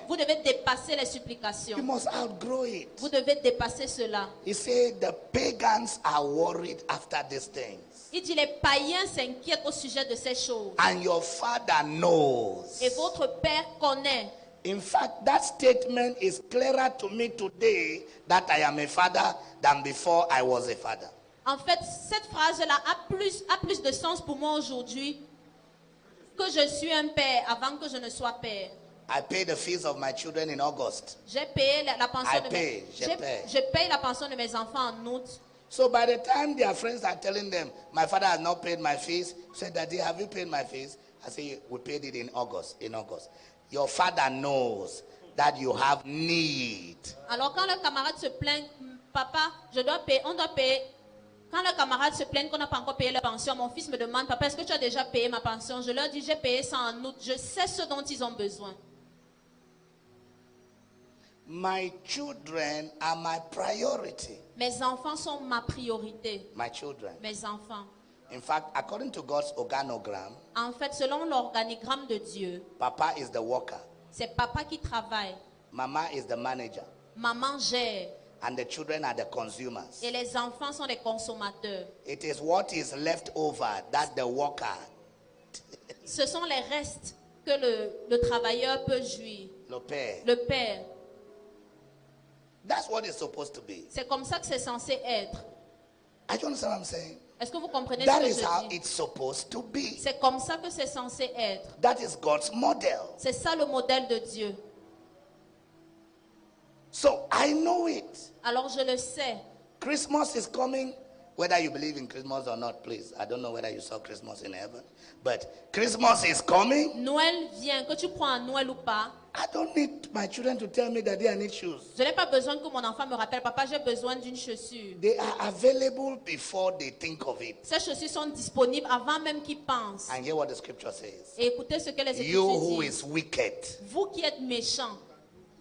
Vous devez dépasser les supplications. You must outgrow it. Vous devez dépasser cela. He said the pagans are worried after these things. Il dit les païens s'inquiètent au sujet de ces choses. And your Father knows. Et votre Père connaît. In fact, that statement is clearer to me today that I am a father than before I was a father. En fait, cette phrase-là a plus de sens pour moi aujourd'hui que je suis un père avant que je ne sois père. I pay the fees of my children in August. J'ai payé la pension de je paye la pension de mes enfants en août. So by the time their friends are telling them, my father has not paid my fees, say, Daddy, have you paid my fees? I say, we paid it in August. Your father knows that you have need. Alors quand le camarade se plaint, papa, on doit payer. Quand le camarade se plaint qu'on n'a pas encore payé la pension, mon fils me demande, papa, est-ce que tu as déjà payé ma pension? Je leur dis, j'ai payé ça en août. Je sais ce dont ils ont besoin. My children are my priority. Mes enfants sont ma priorité. My children. Mes enfants. In fact, according to God's organogram, En fait, selon l'organigramme de Dieu, Papa is the worker, c'est papa qui travaille, Mama is the manager, maman gère, and the children are the consumers. et les enfants sont les consommateurs. It is what is left over that the worker, Ce sont les restes que le travailleur peut jouir. le père. Le père, That's what it's supposed to be. c'est comme ça que c'est censé être. I don't understand what I'm saying. Est-ce que vous comprenez That ce que is how je dis? it's supposed to be. C'est comme ça que c'est censé être. That is God's model. C'est ça le modèle de Dieu. So I know it. Alors je le sais. Christmas is coming. Whether you believe in Christmas or not, please. I don't know whether you saw Christmas in heaven. But Christmas is coming. Noël vient, que tu crois en Noël ou pas. I don't need my children to tell me that they need shoes. Je n'ai pas besoin que mon enfant me rappelle, papa, j'ai besoin d'une chaussure. They are available before they think of it. Ces chaussures sont disponibles avant même qu'ils pensent. And hear what the scripture says. Et écoutez ce que les You Écritures who disent. is wicked, Vous qui êtes méchants,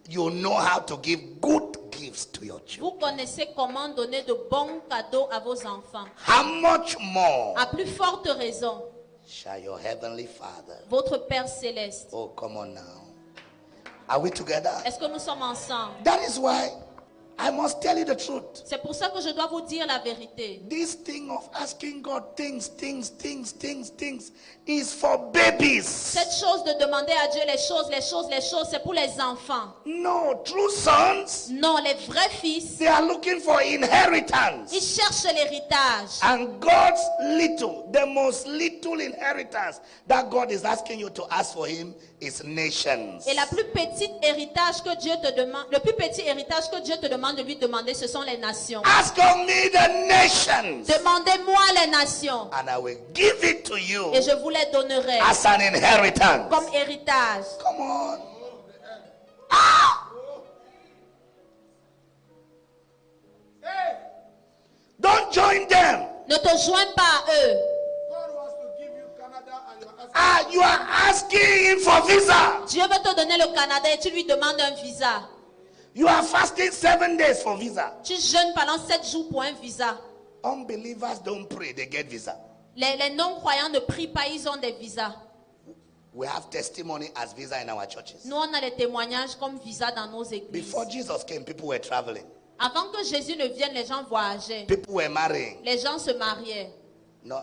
you know how to give good gifts to your children. vous connaissez comment donner de bons cadeaux à vos enfants. How much more À plus forte raison, shall your heavenly Father? votre Père céleste. Oh, come on now. Are we together? Est-ce que nous sommes ensemble? That is why I must tell you the truth. C'est pour ça que je dois vous dire la vérité. This thing of asking God things is for babies. Cette chose de demander à Dieu les choses, c'est pour les enfants. No, true sons, Non, les vrais fils, they are looking for inheritance. ils cherchent l'héritage. And God's little, the most little inheritance that God is asking you to ask for him is nations. Et la plus petite héritage que Dieu te demande, le plus petit héritage que Dieu te demande de lui demander, ce sont les nations. Ask of me the nations, Demandez-moi les nations and I will give it to you et je vous les donnerai as an inheritance. comme héritage. Come on. Ah! Don't join them. Ne te joins pas à eux. God wants to give you Canada and you're asking. Ah, you are asking him for visa. Dieu veut te donner le Canada et tu lui demandes un visa. You are fasting 7 days for visa. Tu jeûnes pendant 7 jours pour un visa. Unbelievers don't pray, they get visa. Les non-croyants ne prient pas, ils ont des visas. We have testimony as visa in our churches. Nous, on a des témoignages comme visa dans nos églises. Before Jesus came, people were traveling. Avant que Jésus ne vienne, les gens voyageaient. People were marrying. Les gens se mariaient. No,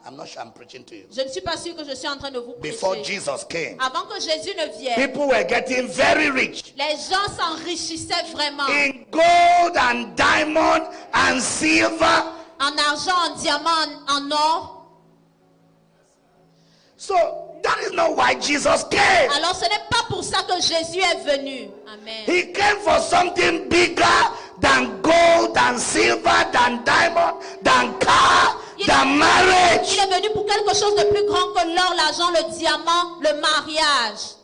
I'm not sure I'm preaching to you. Je ne suis pas sûr que je suis en train de vous Before prêcher. Jesus came, Avant que Jésus ne vienne, people were getting very rich les gens s'enrichissaient vraiment. in gold and diamond and silver. En argent, en diamant, en or. So that is not why Jesus came. Alors ce n'est pas pour ça que Jésus est venu. Amen. He came for something bigger than gold, than silver, than diamond, than car, than marriage. Il est venu pour quelque chose de plus grand que l'or, l'argent, le diamant, le mariage.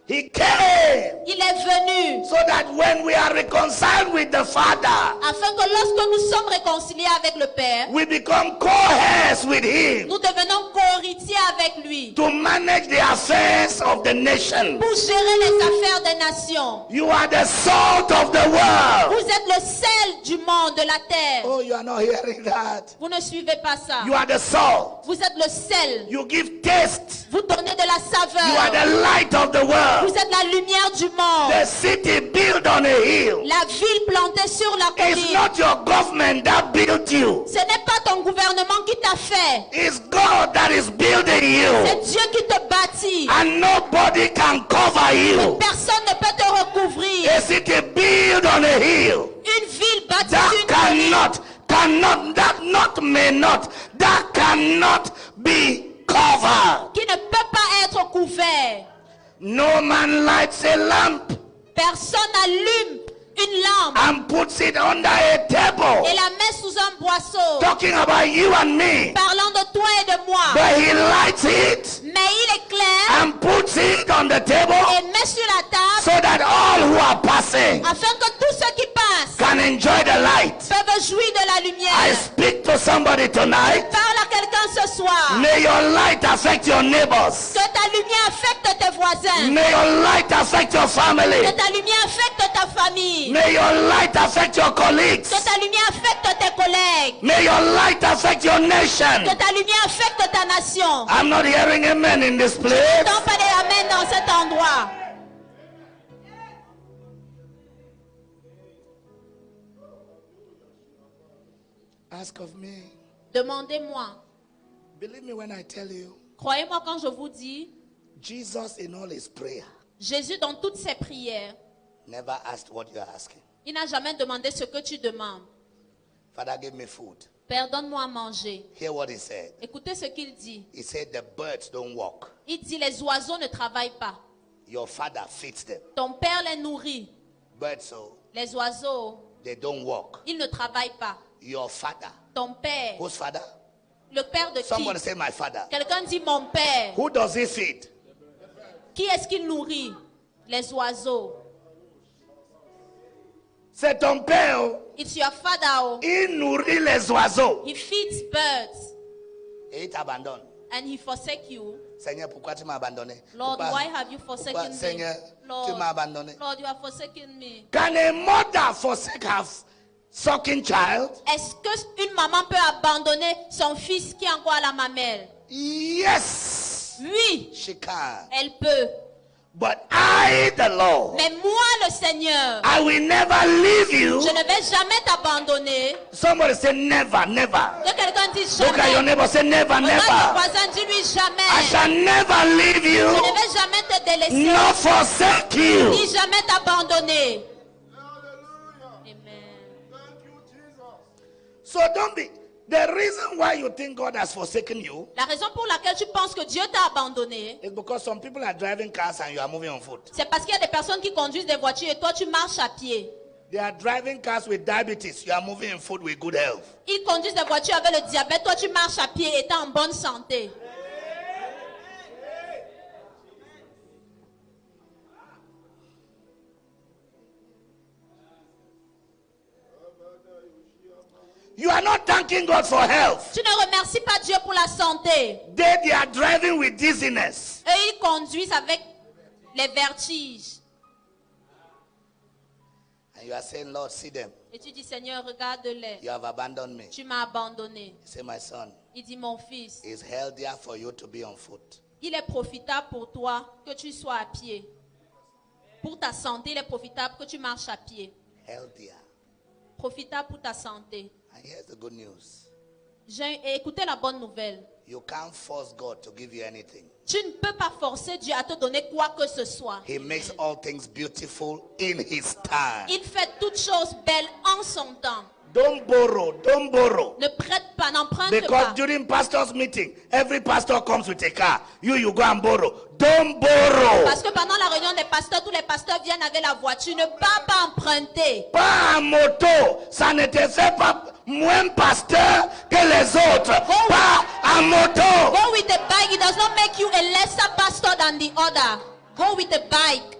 He came Il est venu so that when we are reconciled with the Father, afin que lorsque nous sommes réconciliés avec le Père, we become co-heirs with him nous devenons co-héritiers avec lui to manage the affairs of the nation. pour gérer les affaires des nations. You are the salt of the world. Vous êtes le sel du monde, de la terre. Oh, you are not hearing that. Vous ne suivez pas ça. You are the salt. Vous êtes le sel. You give taste. Vous donnez de la You are saveur. the light of the world. Vous êtes la lumière du monde. The city built on a hill. La ville plantée sur la It's colline. not your government that built you. Ce n'est pas ton gouvernement qui t'a fait. It's God that is building C'est you. Dieu qui te bâtit. And nobody can cover you. Personne ne peut te recouvrir. A city built on a hill Une ville bâtie that sur une colline that cannot be covered. qui ne peut pas être couvert. No man lights a lamp Personne allume une lampe and puts it under a table. et la met sous un boisseau. Talking about you and me. Parlant de toi et de moi. But he lights it Mais il éclaire and puts it on the table et met sur la table so that all who are passing afin que tous ceux qui passent can enjoy the light. peuvent jouir de la I lumière. speak to somebody tonight. Parle à quelqu'un ce soir. May your light affect your neighbors. Que ta lumière affecte tes voisins. May your light affect your family. Que ta lumière affecte ta famille. May your light affect your colleagues. Que ta lumière affecte tes collègues. May your light affect your nation. Que ta lumière affecte ta nation. I'm not hearing amen in this place. Non pas des amen dans cet endroit. Ask of me. Demandez-moi. Believe me when I tell you, Croyez-moi quand je vous dis, Jesus in all his prayer Jésus dans toutes ses prières, never asked what you are asking. il n'a jamais demandé ce que tu demandes. Father, give me food. Père, donne-moi à manger. Hear what he said. Écoutez ce qu'il dit. He said the birds don't walk. Il dit, les oiseaux ne travaillent pas. Your father feeds them. Ton Père les nourrit. Birds, so Les oiseaux, they don't walk. ils ne travaillent pas. Your father Ton père. Whose father? Le père de qui? Someone say my father. Quelqu'un dit mon père. Who does he feed? Qui est-ce qu'il nourrit? Les oiseaux. C'est ton père. It's your father. Oh. Il nourrit les oiseaux. He feeds birds. Et il t'abandonne. And he forsake you. Seigneur, pourquoi tu m'as abandonné? Lord, Pourquoi- why have you pourquoi, forsaken me? Seigneur, tu Lord, m'as abandonné. Lord, you have forsaken me. Can a mother forsake her sucking child? Est-ce qu'une maman peut abandonner son fils qui est encore à la mamelle? Yes, Oui, she can. elle peut. But I, the Lord, Mais moi, le Seigneur, I will never leave you. je ne vais jamais t'abandonner. Somebody say never, never. Que quelqu'un dise Look at your jamais. neighbor, say never, Regarde ton never. voisin, dis-lui I jamais. shall never leave Je you, ne vais jamais te délaisser. nor forsake you. Ni jamais t'abandonner. Amen. So don't be. The reason why you think God has forsaken you La raison pour laquelle tu penses que Dieu t'a abandonné, is because some people are driving cars and you are moving on foot. c'est parce qu'il y a des personnes qui conduisent des voitures et toi tu marches à pied. They are driving cars with diabetes. You are moving on foot with good health. Ils conduisent des voitures avec le diabète, toi tu marches à pied étant en bonne santé. You are not thanking God for health. Tu ne remercies pas Dieu pour la santé. They are driving with dizziness. Eux, ils conduisent avec les vertiges. And you are saying, Lord, see them. Et tu dis, Seigneur, regarde-les. You have abandoned me. Tu m'as abandonné. Say, my son, Il dit, mon fils, it's healthier for you to be on foot. il est profitable pour toi que tu sois à pied. Pour ta santé, il est profitable que tu marches à pied. Healthier. Profitable pour ta santé. And here's the good news. J'ai écouté la bonne nouvelle. You can't force God to give you anything. Tu ne peux pas forcer Dieu à te donner quoi que ce soit. He makes all things beautiful in his time. Il fait toutes choses belles en son temps. Don't borrow. Don't borrow. Ne prête pas, n'emprunte Because pas. during pastor's meeting, every pastor comes with a car. You go and borrow. Don't borrow. Parce que pendant la réunion des pasteurs, tous les pasteurs viennent avec la voiture. Ne pas emprunter. Pas en moto. Ça ne te fait pas moins pasteur que les autres. Oh. Pas en moto. Go with a bike. It does not make you a lesser pastor than the other. Go with a bike.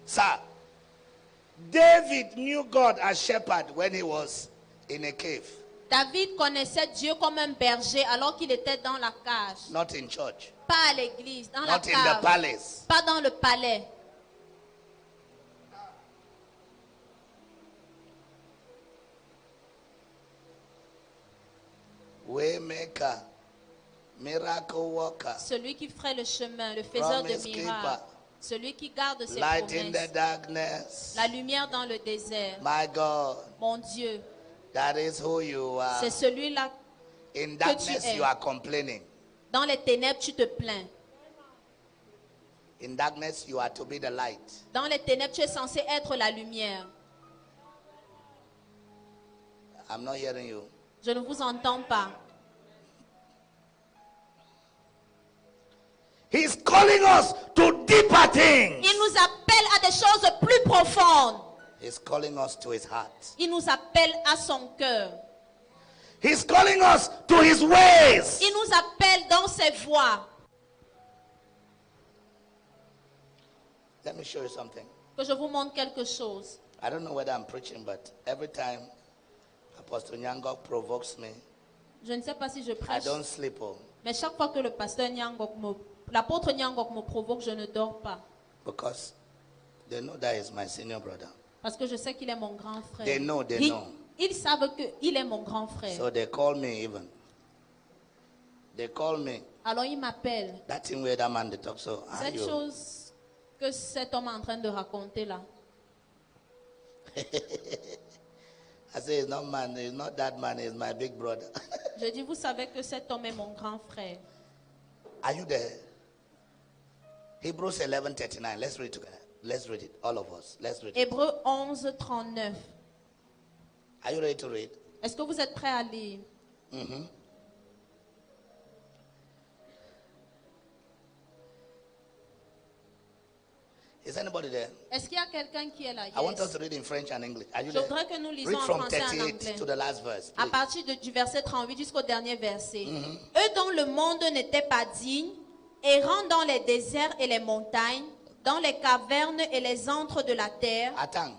Sir, David knew God as shepherd when he was in a cave, David connaissait Dieu comme un berger alors qu'il était dans la cage. not in church, Pas à l'église, dans la not in the cave. palace. Pas dans le palais. Waymaker, miracle worker, Celui qui ferait le chemin, le faiseur de Promise miracles. keeper. Celui qui garde ses light in the promesses. darkness. La lumière dans le désert. My God, Mon Dieu, that is who you are. c'est celui-là. In tu darkness, es. you are complaining. Dans les ténèbres, tu te plains. In darkness, you are to be the light. Dans les ténèbres, tu es censé être la lumière. I'm not hearing you. Je ne vous entends pas. He's calling us to deeper things. Il nous appelle à des choses plus profondes. He's calling us to his heart. Il nous appelle à son cœur. He's calling us to his ways. Il nous appelle dans ses voies. Let me show you something. Que je vous montre quelque chose. I don't know whether I'm preaching, but every time Apostle Nyangok provokes me, Je ne sais pas si je I prêche, don't sleep. mais chaque fois que le pasteur Nyangok l'apôtre Nyangok me provoque, je ne dors pas. Because they know that is my senior brother. Parce que je sais qu'il est mon grand frère. They know, they Ils- know. Ils savent qu'il est mon grand frère. So they call me even. They call me. Alors il m'appelle. That thing where that man they talk so. Are Cette you? chose que cet homme est en train de raconter là. I say it's not man, it's not that man, it's my big brother. Je dis, vous savez que cet homme est mon grand frère. Are you there? Hebrews 11:39. Let's read together. Let's read it, all of us. Let's read it. Hébreux 11, 39. Are you ready to read? Est-ce que vous êtes prêts à lire? Is anybody there? Est-ce qu'il y a quelqu'un qui est là? I want us Yes. to read in French and English. Are you Je there? voudrais que nous lisons Read en from français et en 38 anglais. to the last verse. À please. partir du verset 38 jusqu'au dernier verset. Eux dont le monde n'était pas digne, errant dans les déserts et les montagnes, dans les cavernes et les antres de la terre, Attends.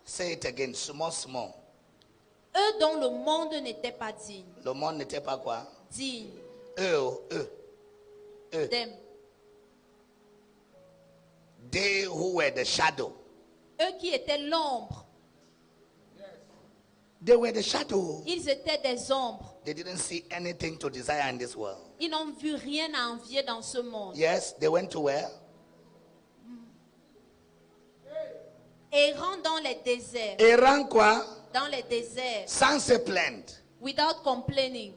Say it again, small. eux dont le monde n'était pas digne, Le monde n'était pas quoi? digne, Eux. them, They who were the shadow. eux qui étaient l'ombre, They were the shadow. ils étaient des ombres. They didn't see anything to desire in this world. Ils n'ont vu rien à envier dans ce monde. Yes, they went to where? Errant dans les déserts, Errant quoi? dans les déserts, Sans se plaindre. without complaining.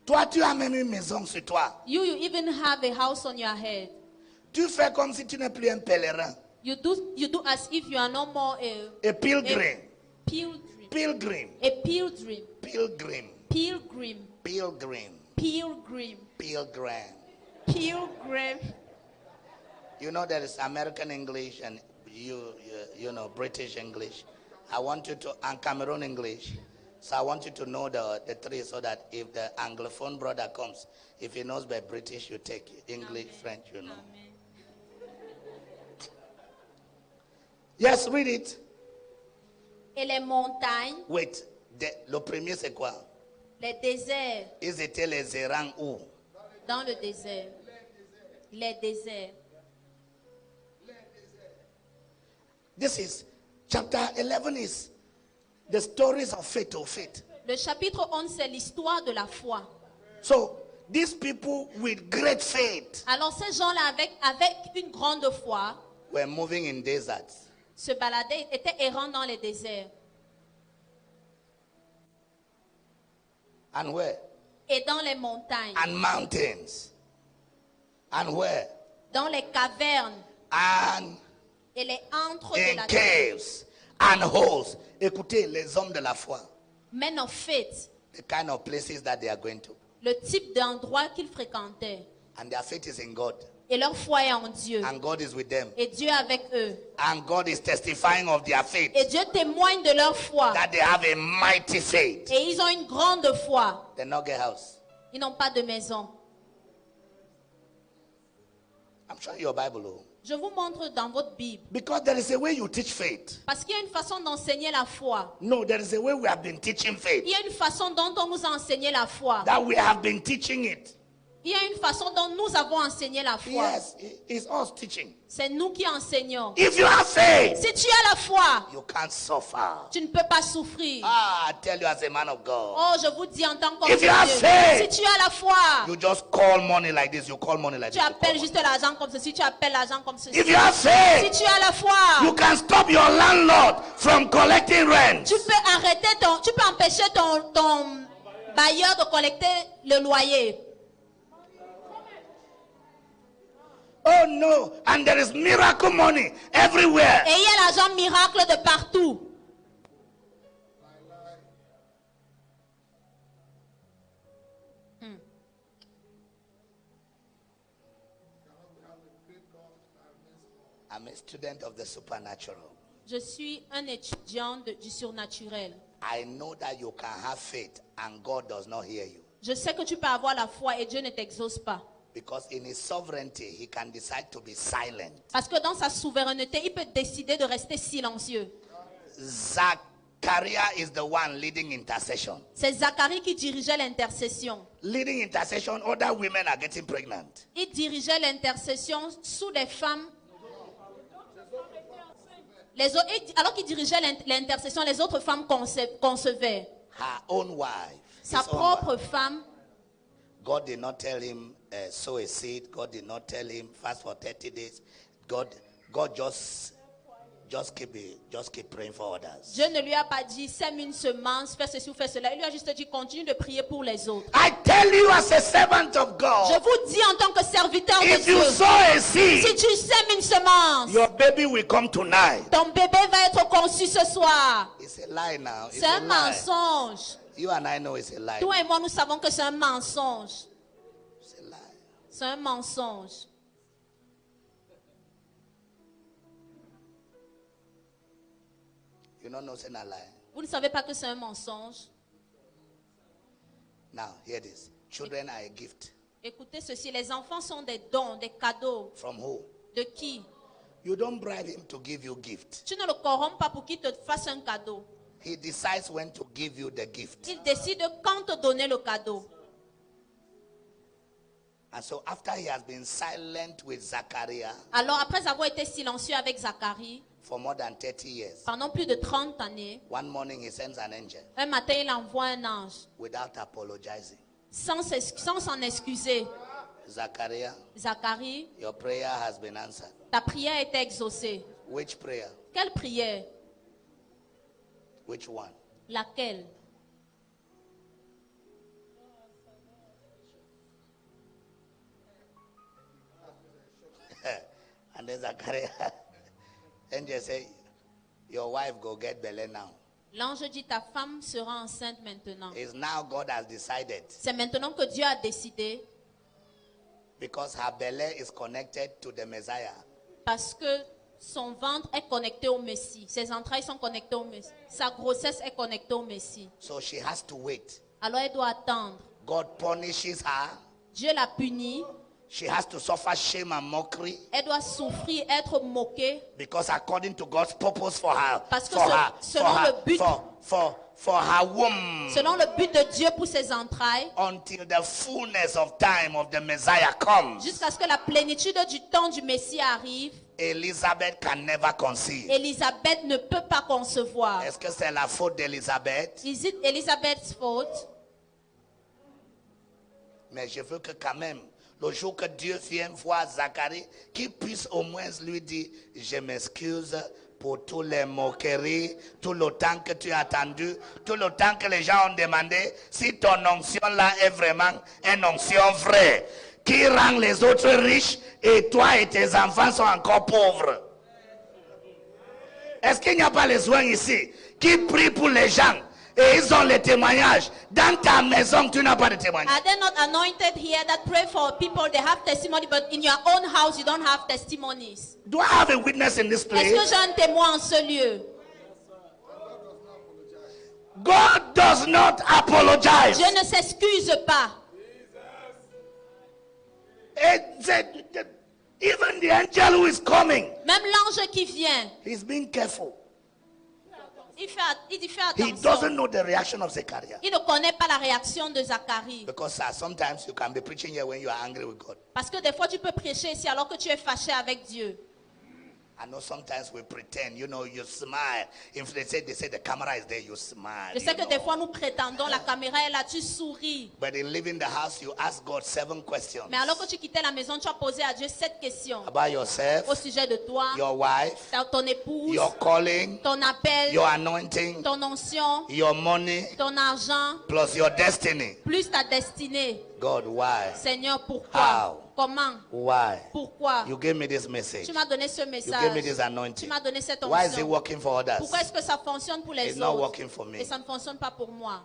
Toi, tu as même une maison sur toi. You even have a house on your head. Tu fais comme si tu n'es plus un pèlerin. You do as if you are no more A pilgrim. pilgrim. Pilgrim. A pilgrim. Pilgrim. Pilgrim. Pilgrim. Pilgrim. Pilgrim. Pilgrim. You know there is American English and you know British English. I want you to, and Cameroon English. So I want you to know the three so that if the Anglophone brother comes, if he knows by British, you take English, French, you know. Yes, read it. Et les montagnes, Wait, le premier c'est quoi? les déserts, Ils étaient les errants où? dans le désert. Les déserts. This is, chapter 11 is the stories of faith to faith. Le chapitre 11, c'est l'histoire de la foi. So, these people with great faith Alors ces gens-là, avec une grande foi, were moving in deserts. se baladaient, étaient errants dans les déserts. And where? Et dans les montagnes. And mountains. And where? Dans les cavernes. And Et les antres de in la terre. caves and holes. Écoutez, les hommes de la foi, Men of faith. the kind of places that they are going to. Le type d'endroit qu'ils fréquentaient. And their faith is in God. Et leur foi est en Dieu. And God is with them. Et Dieu est avec eux. And God is testifying of their faith. Et Dieu témoigne de leur foi. That they have a mighty faith. Et ils ont une grande foi. The Nugget House. Ils n'ont pas de maison. I'm showing your Bible. Oh. Je vous montre dans votre Bible. Because there is a way you teach faith. Parce qu'il y a une façon d'enseigner la foi. No, there is a way we have been teaching faith. Il y a une façon dont on nous a enseigné la foi. That we have been teaching it. Il y a une façon dont nous avons enseigné la foi. Yes, it's us teaching. C'est nous qui enseignons. If you have faith, Si tu as la foi, you can't suffer. tu ne peux pas souffrir. I tell you as a man of God. Oh, je vous dis en tant qu'homme de If you have Dieu, faith, si tu as la foi, You just call money like this. You call money like tu this. you call appelles money. juste l'argent comme ceci, tu appelles l'argent comme ceci. If you have Si faith, tu as la foi, you can stop your landlord from collecting rent. tu peux empêcher ton bailleur de collecter le loyer. Oh no, and there is miracle money everywhere. Et il y a l'argent miracle de partout. I'm a student of the supernatural. Je suis un étudiant du surnaturel. I know that you can have faith and God does not hear you. Je sais que tu peux avoir la foi et Dieu ne t'exauce pas. Because in his sovereignty, he can decide to be silent. Parce que dans sa souveraineté, il peut décider de rester silencieux. Zachariah is the one leading intercession. C'est Zacharie qui dirigeait l'intercession. Leading intercession, other women are getting pregnant. Il dirigeait l'intercession sous les femmes. Alors qu'il dirigeait l'intercession, les autres femmes concevaient. Her own wife. Sa his own propre wife. femme. God did not tell him sow a seed. God did not tell him fast for 30 days. God just just keep praying for others. Dieu ne lui a pas dit sème une semence, fais ceci ou fais cela. Il lui a juste dit continue de prier pour les autres. I tell you as a servant of God, Je vous dis en tant que serviteur de if Dieu, you sow a seed, si tu sèmes une semence, your baby will come tonight. ton bébé va être conçu ce soir. It's a lie now. It's C'est a un lie. mensonge. You and I know it's a lie. Toi et moi, nous savons que c'est un mensonge. It's a lie. C'est un mensonge. You don't know it's a lie. Vous ne savez pas que c'est un mensonge? Now, hear this. Children are a gift. Écoutez ceci, les enfants sont des dons, des cadeaux. From who? De qui? You don't bribe him to give you gift. Tu ne le corromps pas pour qu'il te fasse un cadeau. He decides when to give you the gift. Il décide quand te donner le cadeau. And so after he has been silent with Zachariah Alors, après avoir été silencieux avec Zacharie, for more than 30 years, pendant plus de 30 années, one morning he sends an angel un matin, il envoie un ange, without apologizing. sans s'en excuser. Zachariah, Zacharie, your prayer has been answered. ta prière était exaucée. Which prayer? Quelle prière? Which one? Laquelle? And then Zachariah, angel say, your wife go get belly now. L'ange dit, ta femme sera enceinte maintenant. It's now God has decided C'est maintenant que Dieu a décidé, because her belly is connected to the Messiah. parce que son ventre est connecté au Messie. Ses entrailles sont connectées au Messie. Sa grossesse est connectée au Messie. So she has to wait. Alors elle doit attendre. God punishes her. Dieu la punit. She has to suffer shame and mockery Elle doit souffrir, être moquée. because according to God's purpose for her, Parce que for her, selon le but, for her womb, selon le but de Dieu pour ses entrailles, until the fullness of time of the Messiah comes, jusqu'à ce que la plénitude du temps du Messie arrive, Elizabeth can never conceive. Élisabeth ne peut pas concevoir. Est-ce que c'est la faute d'Elizabeth? Is it Elizabeth's fault? Mais je veux que quand même, le jour que Dieu vient voir Zacharie, qu'il puisse au moins lui dire, je m'excuse pour tous les moqueries, tout le temps que tu as attendu, tout le temps que les gens ont demandé si ton onction là est vraiment une onction vraie, qui rend les autres riches et toi et tes enfants sont encore pauvres. Est-ce qu'il n'y a pas les soins ici qui prient pour les gens et ils ont les témoignages? Dans ta maison, tu n'as pas de témoignages. Are they not anointed here that pray for people? They have testimony, but in your own house you don't have testimonies. Do I have a witness in this Est-ce place? que j'ai un témoin en ce lieu? God does not apologize. Dieu ne s'excuse pas. Even the angel who is coming, Même l'ange qui vient, he's being careful. il fait He attention. doesn't know the reaction of Zechariah. Il ne connaît pas la réaction de Zacharie. Because sometimes you can be preaching here when you are angry with God. Parce que des fois tu peux prêcher ici alors que tu es fâché avec Dieu. I know sometimes we pretend, you smile. If they say the camera is there, you smile. Je sais que des fois nous prétendons, la caméra est là, tu souris. But in leaving the house, you ask God 7 questions. Mais alors que tu quittais la maison, tu as posé à Dieu 7 questions. About yourself, Au sujet de toi, your wife, ton épouse, your calling, ton appel, your anointing, ton onction, your money, ton argent, plus your destiny. plus ta destinée. God, why? Seigneur, pourquoi? How? Comment? Why? Pourquoi? You gave me this message. Tu m'as donné ce You message. gave me this Tu anointing. m'as donné cette Why is it onction. working for others? Pourquoi est-ce que ça fonctionne pour les It's not autres working for me. et ça ne fonctionne pas pour moi?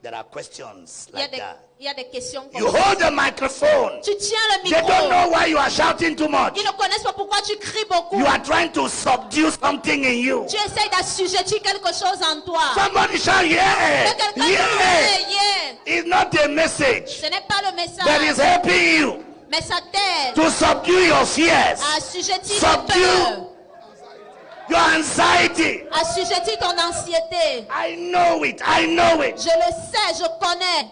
There are questions Il y a like that. il y a des questions comme You ça. hold the microphone. Tu tiens le They micro. don't know why you are shouting too much. Ils ne connaissent pas pourquoi tu cries beaucoup. You are trying to subdue something in you. Tu essayes d'assujettir quelque chose en toi. Somebody shout, yeah, Que quelqu'un yeah. dise, yeah. It's not the message Ce n'est pas le that is message, helping you mais ça t'aide to subdue your fears, à assujettir tes subdue peurs, your anxiety. à assujettir ton anxiété. I know it. I know it. Je le sais, je connais.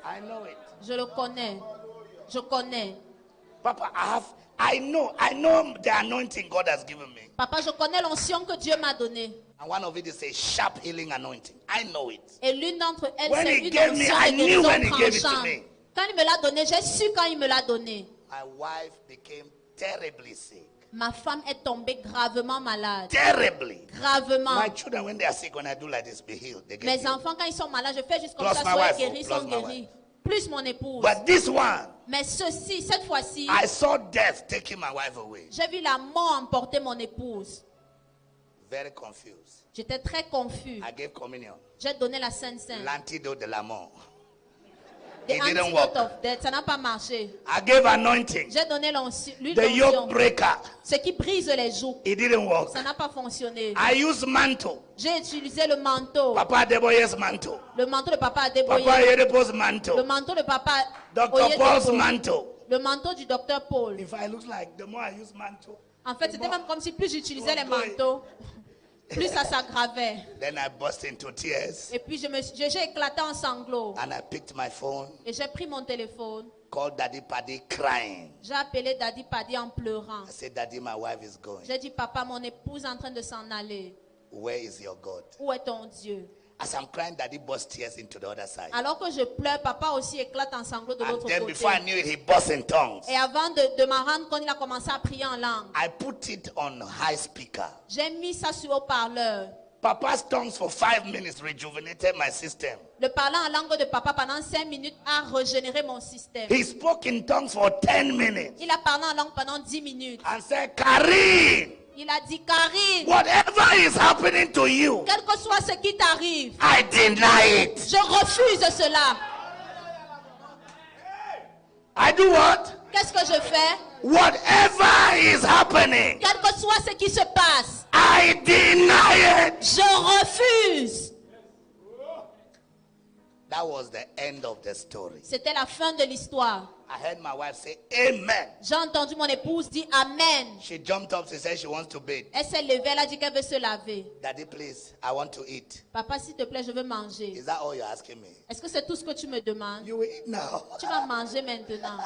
I know it. Je le connais. Je connais. Papa, I know the anointing God has given me. Papa, je connais l'onction que Dieu m'a donnée. And one of it is a sharp healing anointing. I know it. Et l'une d'entre elles, When c'est he une gave me, onction I de knew guérison when he gave it to tranchante. me. Quand il me l'a donné, j'ai su quand il me l'a donné. My wife became terribly sick. Ma femme est tombée gravement malade. Terribly. Gravement. My children, when they are sick, when I do like this, be healed. They get Mes healed. enfants, quand ils sont malades, je fais juste comme Plus ça, my soyez wife, guéris, plus sont my guéris. Plus mon épouse. But this one, Mais ceci, cette fois-ci, I saw death taking my wife away. j'ai vu la mort emporter mon épouse. Very confused. J'étais très confus. I gave communion. J'ai donné la Sainte Sainte. L'antidote de la mort. The It didn't antidote work. of death, ça n'a pas marché. I gave anointing. J'ai donné l'huile The yoke d'onction. breaker. Ce qui brise les jougs. It didn't work. Ça n'a pas fonctionné. I used mantle. J'ai utilisé le manteau. Papa Adeboye's mantle. Le manteau de papa Adeboye. Papa Yedepo's Le mantle. manteau de papa Dr. Oyedepo. Paul's mantle. Le manteau du docteur Paul. If I look like, the more I use mantle, En fait, c'était même comme si plus j'utilisais les Oh, boy. manteaux, plus ça s'aggravait. then I burst into tears Et puis j'ai éclaté en sanglots. and I picked my phone, Et j'ai pris mon téléphone. called Daddy Paddy crying. J'ai appelé Daddy Paddy en pleurant. I said, Daddy, my wife is going. J'ai dit, papa, mon épouse est en train de s'en aller. Where is your God? Où est ton Dieu? As I'm crying, Daddy burst tears into the other side. Alors que je pleure, papa aussi éclate en sanglots de And l'autre then côté. before I knew it, he burst in tongues. Et avant de m'en rendre compte, il a commencé à prier en langue. I put it on high speaker. J'ai mis ça sur haut-parleur. Papa's tongues for 5 minutes rejuvenated my system. Le parlant en langue de papa pendant 5 minutes a régénéré mon système. He spoke in tongues for 10 minutes Il a parlé en langue pendant 10 minutes. and said, Karine, Il a dit, Karine, whatever is happening to you, quel que soit ce qui t'arrive, I deny it. je refuse cela. I do what? Qu'est-ce que je fais? Whatever is happening, Quel que soit ce qui se passe, I deny it. je refuse. That was the end of the story. C'était la fin de l'histoire. I heard my wife say, Amen. J'ai entendu mon épouse dire Amen. She jumped up, she said she wants to bathe. Elle s'est levée, elle a dit qu'elle veut se laver. Daddy, please, I want to eat. Papa, s'il te plaît, je veux manger. Is that all you're asking me? Est-ce que c'est tout ce que tu me demandes? You will eat now. Tu vas manger maintenant.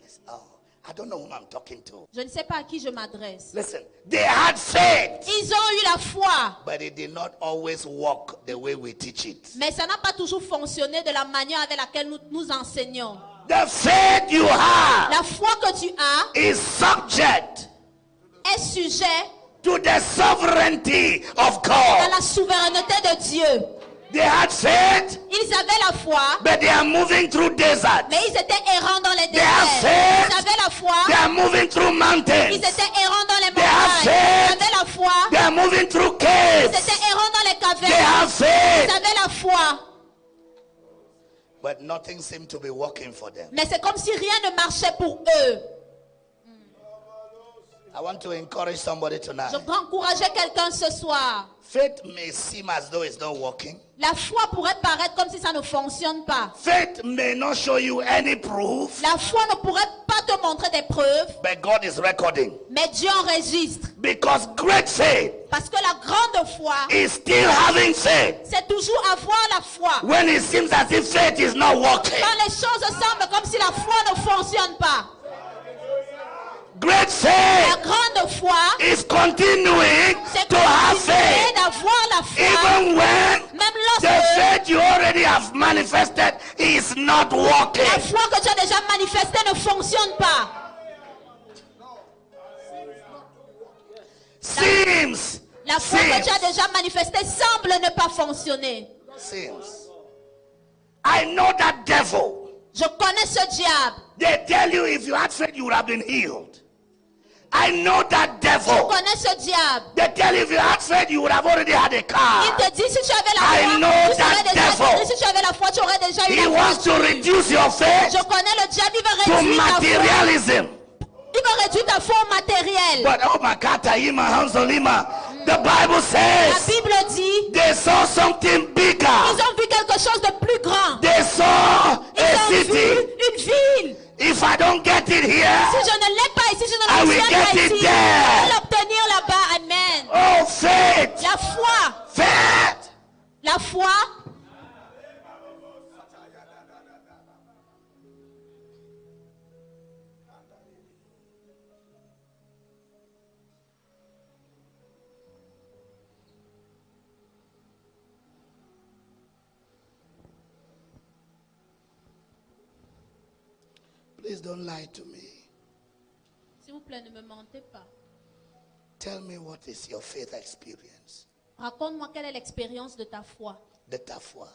Yes, oh, I don't know whom I'm talking to. Je ne sais pas à qui je m'adresse. Listen, they had faith, Ils ont eu la foi, but it did not always work the way we teach it. mais ça n'a pas toujours fonctionné de la manière avec laquelle nous enseignons. The faith you have La foi que tu as is subject est sujet to the sovereignty of à God. la souveraineté de Dieu. They had faith, Ils avaient la foi, but they are moving through desert. mais ils étaient errants dans les They have déserts. faith. Ils avaient la foi, They are moving through ils mountains. étaient errants dans les They have montagnes. faith. Ils avaient la foi, They are moving through ils caves. étaient errants dans les They cavernes. have faith, Ils avaient la foi, but nothing seemed to be working for them. mais c'est comme si rien ne marchait pour eux. I want to encourage somebody Je tonight. voudrais encourager quelqu'un ce soir. Faith may seem as though it's not working. La foi pourrait paraître comme si ça ne fonctionne pas. Faith may not show you any proof, La foi ne pourrait pas te montrer des preuves, but God is recording. mais Dieu enregistre. Because great faith Parce que la grande foi, is still having faith c'est toujours avoir la foi. when it seems as if faith is not working. Quand les choses semblent comme si la foi ne fonctionne pas. Great La faith grande foi, is continuing c'est to have continuer faith d'avoir la foi, even when même the lorsque faith you already have manifested is not working. la foi que tu as déjà manifestée ne fonctionne pas. Seems, La foi que tu as seems, déjà manifestée semble ne pas fonctionner. seems. I know that devil. Je connais ce diable. They tell you if you had faith, you would have been healed. I know that Je devil. connais ce diable. They tell you if you had faith, you would have already had a Il car. te dit si tu avais la I foi, know tu serais that déjà devil. guéri. Si tu avais la foi, tu aurais déjà eu He la wants to foi. reduce your faith Je connais le diable, il veut to réduire ta foi. materialism. Il veut réduire ta foi au matériel. But oh my God, Taima, Hansolima, the Bible La says Bible dit, they saw something ils bigger. ont vu quelque chose de plus grand. They saw Ils a ont vu city. une ville. If I don't get it Si here, je ne l'ai pas ici, je I ne will l'obtiens get pas it ici. there. Je vais l'obtenir là-bas. Amen. oh faith, La foi. faith. La foi. Please don't lie to me. S'il vous plaît, ne me mentez pas. Tell me what is your faith experience. Raconte-moi quelle est l'expérience de ta foi. De ta foi.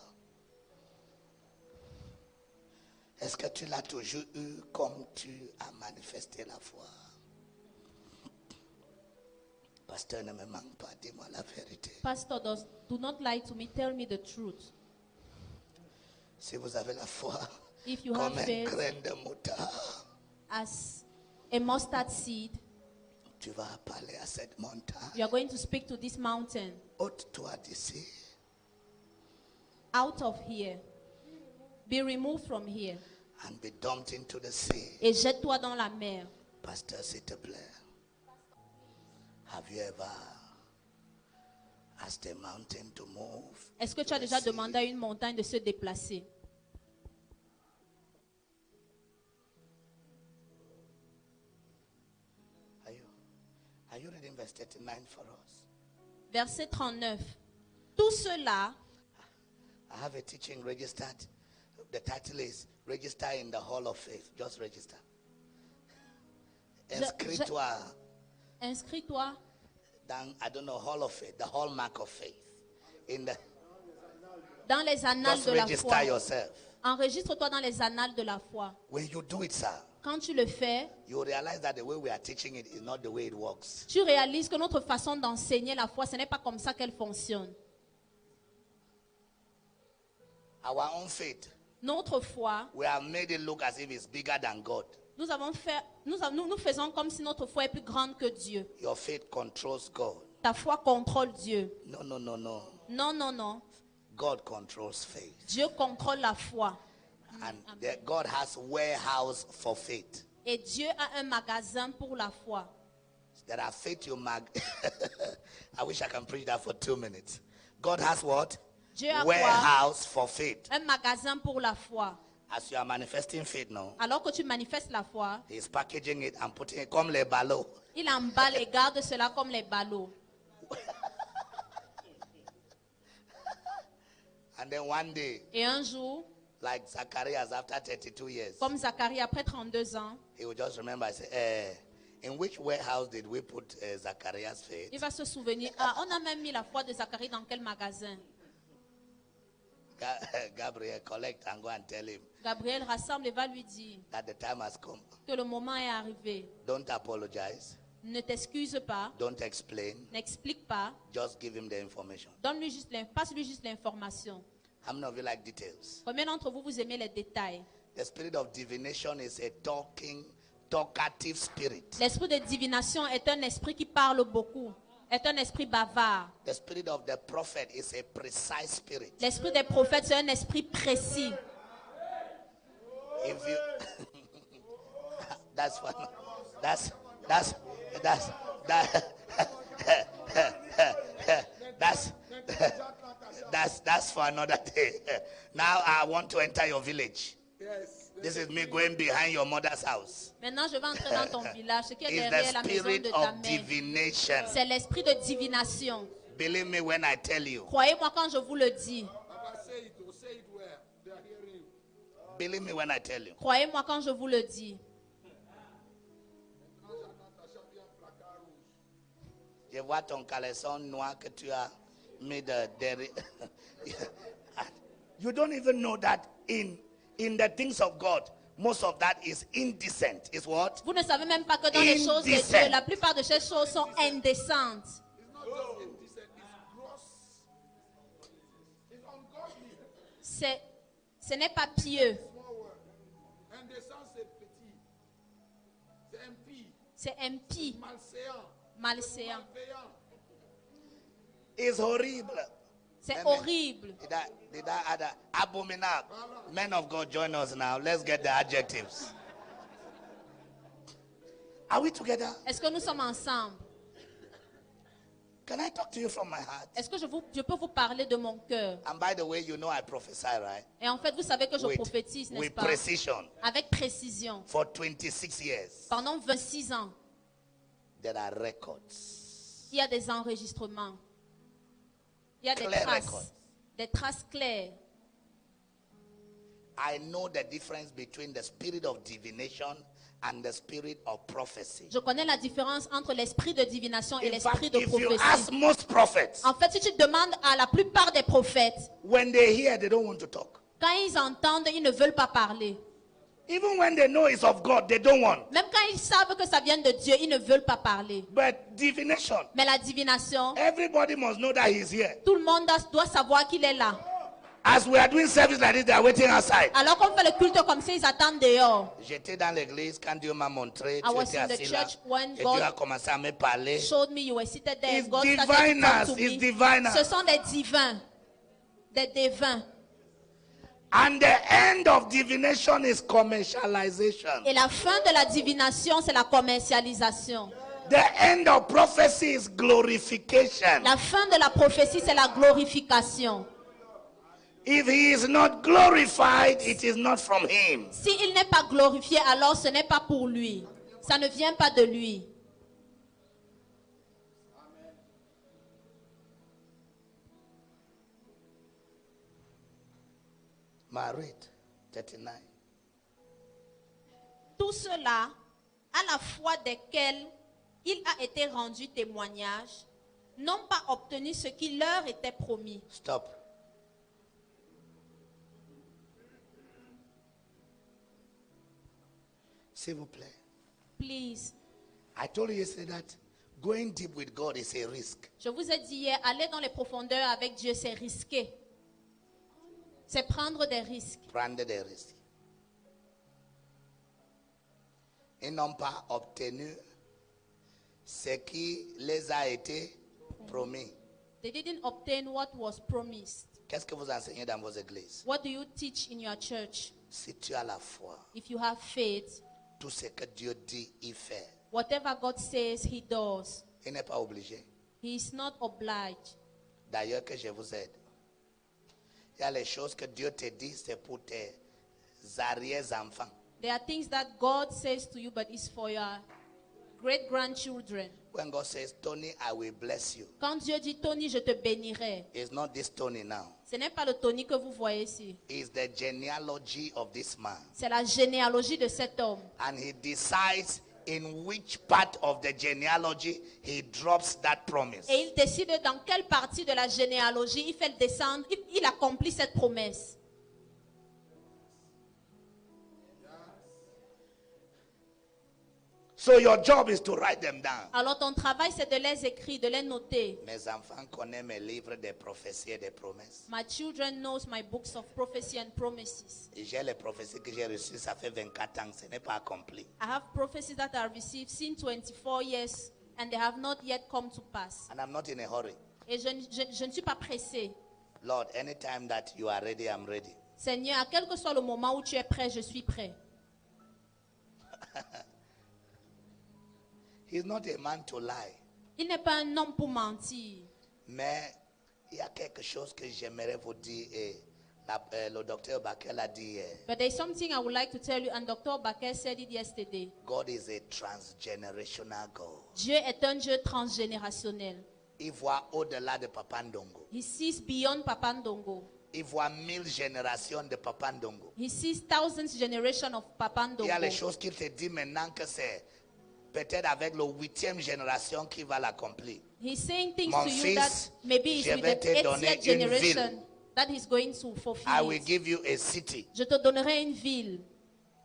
Est-ce que tu l'as toujours eu comme tu as manifesté la foi? Pasteur, ne me manque pas, dis-moi la vérité. Pastor, do not lie to me. Tell me the truth. Si vous avez la foi If you comme have un faith grain de moutarde, as a mustard seed, tu vas parler à cette montagne. you are going to speak to this mountain. Ôte-toi d'ici. Out of here. Be removed from here. And be dumped into the sea. Et jette-toi dans la mer. Pasteur, s'il te plaît. Have you ever asked a mountain to move? Est-ce que tu as déjà demandé à une montagne de se déplacer? Are you reading verse 39 for us? Verset 39. Tout cela, I have a teaching registered. The title is Register in the Hall of Faith. Just register. Inscris-toi inscris-toi dans, I don't know, Hall of Faith, the hallmark of faith. In the, dans les annales just de la register foi. yourself. Enregistre-toi dans les annales de la foi. When you do it, sir, Quand tu le fais, you realize that the way we are teaching it is not the way it works. tu réalises que notre façon d'enseigner la foi, ce n'est pas comme ça qu'elle fonctionne. Our own faith, Notre foi, we have made it look as if it's bigger than God. nous faisons comme si notre foi est plus grande que Dieu. Your faith controls God. Ta foi contrôle Dieu. No, no, no, no. Non, non, non. God controls faith. Dieu contrôle la foi. And God has warehouse for faith. Et Dieu a un magasin pour la foi. There are faith you I wish I can preach that for 2 minutes. God has what? Dieu a Warehouse for faith. Un magasin pour la foi. As you are manifesting faith now, Alors que tu manifestes la foi, He's packaging it and putting it comme les ballots. il emballe et garde cela comme les ballots. And then one day, Et un jour, like Zacharias after 32 years, comme Zacharie après 32 ans, he will just remember, I say, in which warehouse did we put Zacharias' faith? il va se souvenir, ah, on a même mis la foi de Zacharie dans quel magasin? Gabriel, collect and go and tell him Gabriel rassemble et va lui dire that the time has come. que le moment est arrivé. Don't apologize. Ne t'excuse pas, Don't explain. n'explique pas, Just give him the information. passe-lui juste l'information. How many of you like details? Combien d'entre vous, vous aimez les détails? The spirit of divination is a talkative spirit. L'esprit de divination est un esprit qui parle beaucoup, est un esprit bavard. The spirit of the prophet is a precise spirit. L'esprit des prophètes, c'est un esprit précis. If you that's fun. That's for another day. Now I want to enter your village. This is me going behind your mother's house. Maintenant, je vais entrer dans ton village. Ce qui est It's derrière the la maison spirit de ta of mère, divination. c'est l'esprit de divination. Believe me when I tell you. Croyez-moi quand je vous le dis. Say it where they are hearing you. Believe me when I tell you. Croyez-moi quand je vous le dis. Je vois ton caleçon noir que tu as mis de derrière. You don't even know that in the things of God, most of that is indecent. Is what? Vous ne savez même pas que dans les choses de Indecent. Dieu, la plupart de ces choses sont indécentes. It's not just indecent, it's gross. It's ungodly. Ce n'est pas pieux, Small word. Indécent, c'est petit. C'est impie. c'est impie, Malséant. malséant. Malveillant. It's horrible. C'est Amen. horrible. Did I add that? Abominable. Men of God, join us now. Let's get the adjectives. Are we together? Est-ce que nous sommes ensemble? Can I talk to you from my heart? Est-ce que je peux vous parler de mon cœur? And by the way, you know I prophesy, right? Et en fait, vous savez que je prophétise, n'est-ce with pas? precision. Avec précision. For 26 years, Pendant 26 ans, there are records. il y a des enregistrements. Il y a des Clear traces. records. Des traces claires. I know the difference between the spirit of divination and the spirit of prophecy. Je connais la différence entre l'esprit de divination et In fact, l'esprit de if you ask prophétie. most prophets, En fait, si tu demandes à la plupart des prophètes, when they hear, they don't want to talk. quand ils entendent, ils ne veulent pas parler. Even when they know it's of God, they don't want. Même quand ils savent que ça vient de Dieu, ils ne veulent pas parler. But divination, Mais la divination, everybody must know that he's here. tout le monde doit savoir qu'il est là. As we are doing service like this, they are waiting outside. Alors qu'on fait le culte comme ça, ils attendent dehors. J'étais dans l'église quand Dieu m'a montré, I tu was étais in the assis là, church when et God Dieu a commencé à me parler. Showed me you were seated there. It's God started to talk diviners, to it's me. diviners. Ce sont des divins. Des divins. And the end of divination is commercialization. Et la fin de la divination, c'est la commercialisation. The end of prophecy is glorification. La fin de la prophétie, c'est la glorification. If he is not glorified, it is not from him. S'il n'est pas glorifié, alors ce n'est pas pour lui. Ça ne vient pas de lui. Married, 39. Tout cela, à la fois desquels il a été rendu témoignage, n'ont pas obtenu ce qui leur était promis. Stop. S'il vous plaît. Please. I told you yesterday that going deep with God is a risk. Je vous ai dit hier, aller dans les profondeurs avec Dieu, c'est risqué. C'est prendre des risques. Prendre des risques. Ils n'ont pas obtenu ce qui les a été promis. They didn't obtain what was promised. Qu'est-ce que vous enseignez dans vos églises? What do you teach in your church? Si tu as la foi, If you have faith, tout ce que Dieu dit, il fait. whatever God says, He does. Il n'est pas obligé. He is not obliged. D'ailleurs que je vous aide. Il y a les choses que Dieu te dit, c'est pour tes arrière-enfants. There are things that God says to you, but it's for your great-grandchildren. When God says, Tony, I will bless you. Quand Dieu dit, Tony, je te bénirai, It's not this Tony now. ce n'est pas le Tony que vous voyez ici. It's the genealogy of this man. C'est la généalogie de cet homme. And he decides in which part of the genealogy he drops that promise. Et il décide dans quelle partie de la généalogie il fait le descendre, il accomplit cette promesse. So your job is to write them down. Alors ton travail, c'est de les écrire, de les noter. Mes enfants connaissent mes livres de prophéties et de promesses. My children knows my books of prophecy and promises. Et j'ai les prophéties que j'ai reçues, ça fait 24 ans, ce n'est pas accompli. I have prophecies that I received since 24 years and they have not yet come to pass. And I'm not in a hurry. Et je ne suis pas pressé. Lord, anytime that you are ready, I'm ready. Seigneur, à quel que soit le moment où tu es prêt, je suis prêt. He's not a man to lie. Il n'est pas un homme pour mentir. Mais il y a quelque chose que j'aimerais vous dire et le docteur Bakel a dit hier. But there's something I would like to tell you, and Dr. Baker said it yesterday. God is a transgenerational God. Dieu est un Dieu transgénérationnel. Il voit au-delà de Papa Ndongo. He sees beyond Papa Ndongo. Il voit 1000 générations de Papa Ndongo. He sees thousands generations of Papa Il y a les Ndongo. choses qu'il te dit maintenant que c'est peut-être avec le 8e génération qu'il va l'accomplir. He's saying things Mon to you fils, that maybe it's je with vais the te donner 8th une generation ville. that he's going to fulfill. I will it. give you a city. Je te donnerai une ville.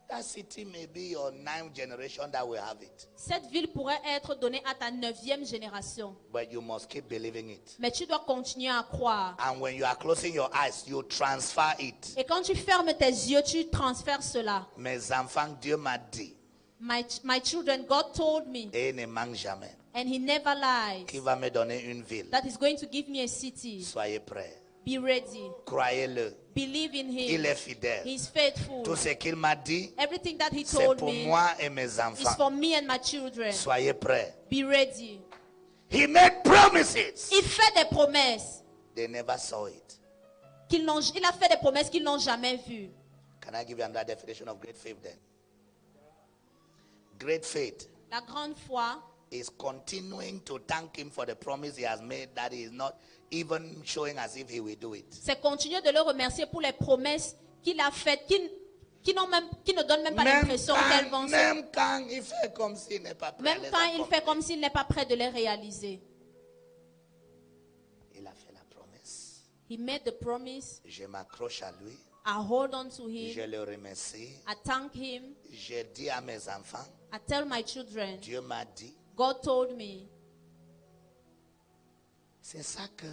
That city may be your 9th generation that will have it. Cette ville pourrait être donnée à ta 9e génération. But you must keep believing it. Mais tu dois continuer à croire. And when you are closing your eyes, you transfer it. Et quand tu fermes tes yeux, tu transfères cela. Mes enfants, Dieu m'a dit, My children, God told me, et il ne manque jamais, and He never lies, qu'il va me donner une ville. that He's going to give me a city. Soyez prêts. Be ready. Croyez-le. Believe in Il Him. est fidèle. He's faithful. Tout ce qu'il m'a dit, Everything that He c'est told pour me moi et mes is enfants. for me and my children. Soyez prêts. Be ready. He made promises. Il fait des promesses. They never saw it. Il a fait des promesses qu'ils n'ont jamais vues. Can I give you another definition of great faith then? Great faith La grande foi, is continuing to thank him for the promise he has made that he is not even showing as if he will do it. c'est continuer de le remercier pour les promesses qu'il a faites, qui ne donnent même pas l'impression qu'elles vont se... Même quand il fait comme s'il n'est pas prêt. Même quand il fait comme s'il n'est pas prêt de les réaliser. Il a fait la promesse. He made the promise. Je m'accroche à lui. I hold on to Je him. le remercie. I thank him. Je dis à mes enfants, I tell my children, Dieu m'a dit. God told me. C'est ça que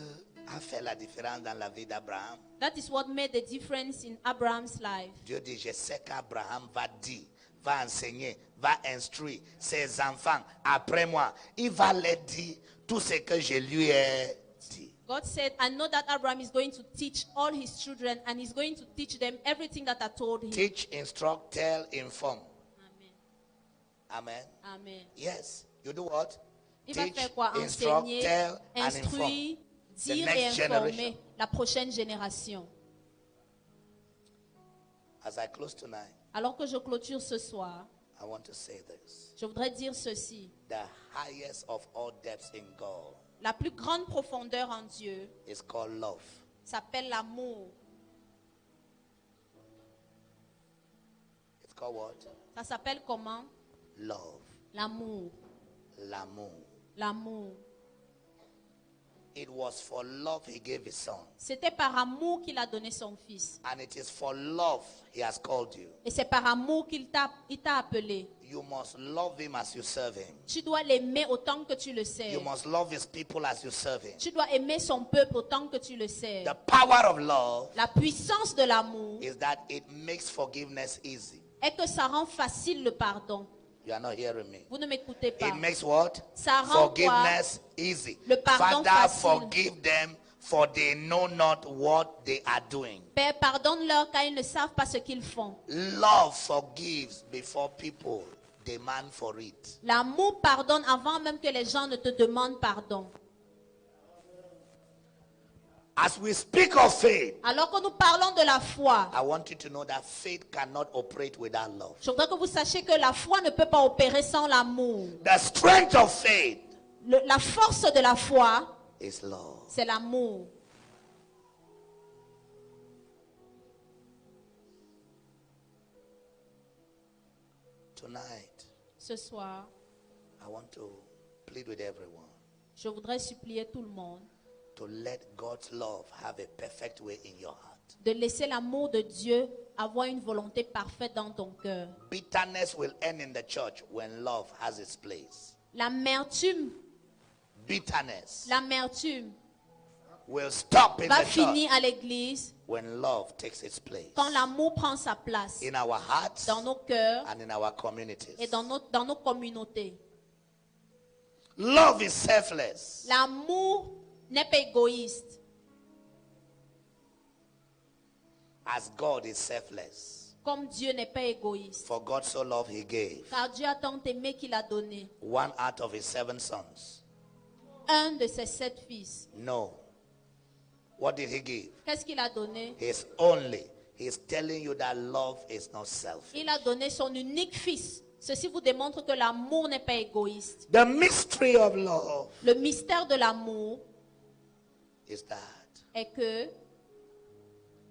a fait la différence dans la vie d'Abraham. That is what made the difference in Abraham's life. Dieu dit, je sais qu'Abraham va dire, va enseigner, va instruire ses enfants après moi. Il va leur dire tout ce que je lui ai dit. God said, I know that Abraham is going to teach all his children and he's going to teach them everything that I told him. Teach, instruct, tell, inform. Amen. Amen. Amen. Yes. You do what? Il va Teach, faire quoi? instruct, Enseigner, tell, and inform. instruire, The dire et next informer generation. la prochaine génération. As I close tonight, Alors que je clôture ce soir, I want to say this. je voudrais dire ceci. The highest of all depths in God La plus grande profondeur en Dieu is called love. s'appelle l'amour. It's called what? Ça s'appelle comment? Love. L'amour. L'amour. L'amour. It was for love he gave his son. C'était par amour qu'il a donné son fils. And it is for love he has called you. Et c'est par amour qu'il t'a appelé. You must love him as you serve him. Tu dois l'aimer autant que tu le You sers. must love his people as you serve him. Tu dois aimer son peuple autant que tu le sers. The power of love La puissance de l'amour is that it makes forgiveness easy. est que ça rend facile le pardon. You are not hearing me. Vous ne m'écoutez pas. It makes what? Ça rend Forgiveness easy. Le pardon Father, facile. forgive them, for they know not what they are doing. Père, pardonne-leur car ils ne savent pas ce qu'ils font. Love forgives before people demand for it. L'amour pardonne avant même que les gens ne te demandent pardon. As we speak of faith, Alors que nous parlons de la foi, I want you to know that faith cannot operate without love. je voudrais que vous sachiez que la foi ne peut pas opérer sans l'amour. The strength of faith La force de la foi, is love. c'est l'amour. Tonight, Ce soir, I want to plead with everyone je voudrais supplier tout le monde to let God's love have a perfect way in your heart. de laisser l'amour de Dieu avoir une volonté parfaite dans ton cœur. Bitterness will end in the church when love has its place. L'amertume Bitterness will stop in va the church finir à l'église when love takes its place. quand l'amour prend sa place In our hearts dans nos cœurs and in our communities. et dans nos communautés. Love is selfless. L'amour n'est pas égoïste, As God is selfless. comme Dieu n'est pas égoïste. For God so loved he gave Car Dieu a tant aimé qu'il a donné one out of his 7 sons. un de ses 7 fils. No. What did he give? Qu'est-ce qu'il a donné? His only. He's telling you that love is not selfish. Il a donné son unique fils. Ceci vous démontre que l'amour n'est pas égoïste. The mystery of love Le mystère de l'amour is that est que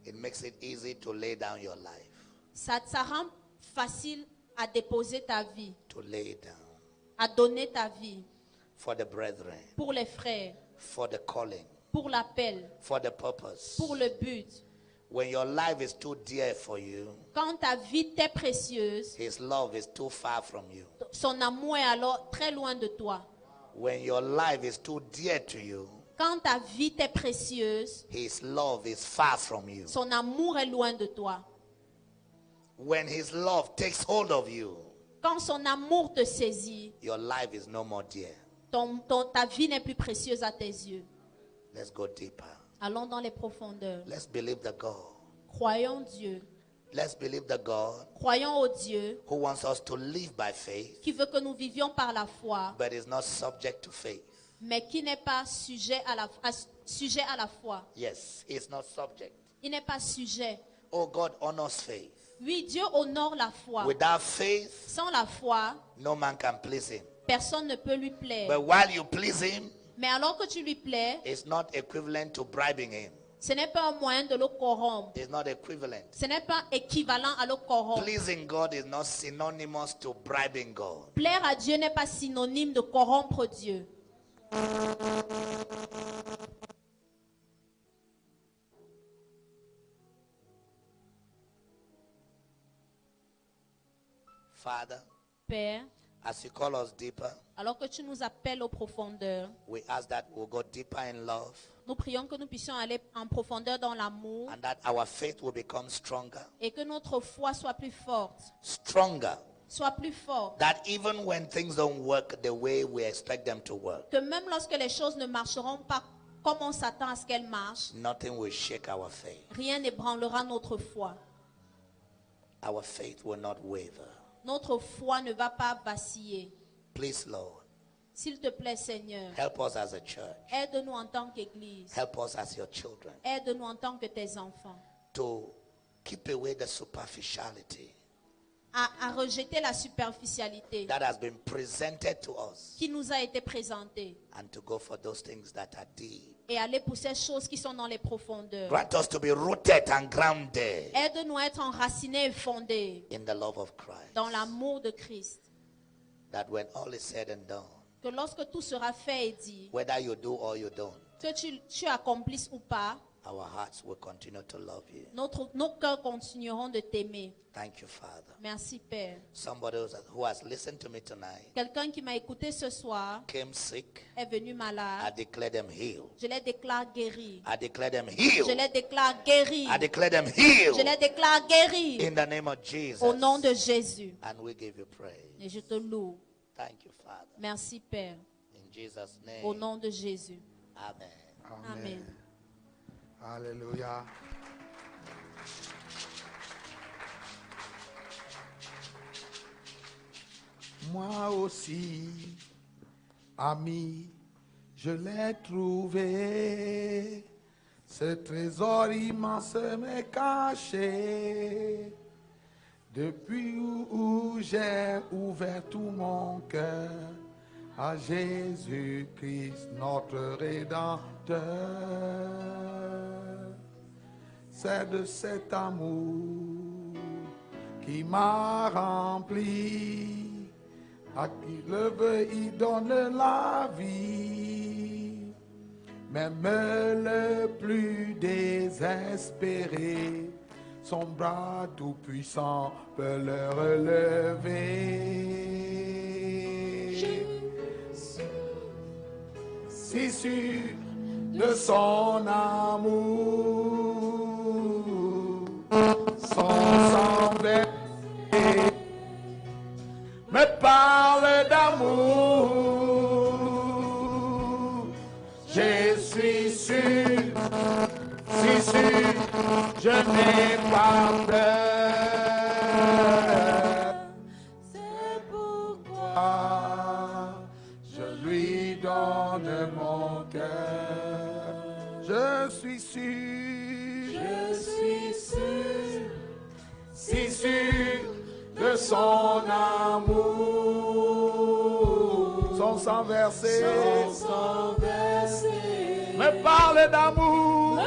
it makes it easy to lay down your life. ça rend facile à déposer ta vie, To lay it down. à donner ta vie For the brethren. pour les frères, For the calling. pour l'appel, For the purpose. pour le but. When your life is too dear for you, Quand ta vie t'est précieuse, his love is too far from you. son amour est alors très loin de toi. When your life is too dear to you, Quand ta vie t'est précieuse, his love is far from you. son amour est loin de toi. When his love takes hold of you, Quand son amour te saisit, your life is no more dear. ta vie n'est plus précieuse à tes yeux. Let's go deeper. Allons dans les profondeurs. Let's believe the God. Croyons Dieu. Let's believe the God Croyons au Dieu who wants us to live by faith, qui veut que nous vivions par la foi, but is not subject to faith. mais qui n'est pas sujet à la foi. Yes, he's not subject. Il n'est pas sujet. Oh, God honors faith. Oui, Dieu honore la foi. Without faith, Sans la foi, no man can please him. personne ne peut lui plaire. But while you please him, Mais alors que tu lui plais, it's not equivalent to bribing him. Ce n'est pas un moyen de le corrompre. It's not equivalent. Ce n'est pas équivalent à le corrompre. Pleasing God is not synonymous to bribing God. Plaire à Dieu n'est pas synonyme de corrompre Dieu. Father, Père, as you call us deeper, alors que tu nous appelles aux profondeurs, we ask that we'll go deeper in love nous prions que nous puissions aller en profondeur dans l'amour and that our faith will become stronger. et que notre foi soit plus forte. Stronger. Soit plus forte. That even when things don't work the way we expect them to work, Que même lorsque les choses ne marcheront pas comme on s'attend à ce qu'elles marchent, nothing will shake our faith. rien n'ébranlera notre foi. Our faith will not waver. Notre foi ne va pas vaciller. Please, Lord, S'il te plaît, Seigneur, help us as a church. aide-nous en tant qu'Église. Help us as your children Aide-nous en tant que tes enfants to keep away the superficiality à rejeter la superficialité that has been presented to us qui nous a été présentée and to go for those things that are deep. et aller pour ces choses qui sont dans les profondeurs. Grant us to be rooted and grounded Aide-nous à être enracinés et fondés in the love of Christ. dans l'amour de Christ. That when all is said and done, Que lorsque tout sera fait et dit, whether you do or you don't, que tu accomplisses ou pas, our hearts will continue to love you. nos cœurs continueront de t'aimer. Thank you, Father. Merci, Père. Somebody who has listened to me tonight Quelqu'un qui m'a écouté ce soir came sick. est venu I malade. declare them healed. Je les déclare guéris. I declare them Je healed. les déclare guéris. I declare them Je les healed déclare guéris. in the name of Jesus. Au nom de Jésus. And we give you praise. Et je te loue. Thank you, Father. Merci, Père. In Jesus' Au name. nom de Jésus. Amen. Amen. Alléluia. Moi aussi, ami, je l'ai trouvé. Ce trésor immense m'est caché. Depuis où j'ai ouvert tout mon cœur à Jésus-Christ, notre Rédempteur. C'est de cet amour qui m'a rempli. À qui le veut, il donne la vie. Même le plus désespéré, son bras tout-puissant peut le relever. Si sûr de son amour, son sang versé me parle d'amour. Je suis sûr, si sûr, je n'ai pas peur. C'est pourquoi je lui donne mon cœur. Je suis sûr, si sûr de son amour, son sang versé, me parle d'amour,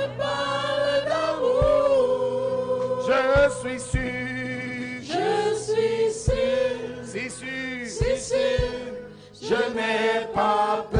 je suis sûr, si sûr, je n'ai pas peur.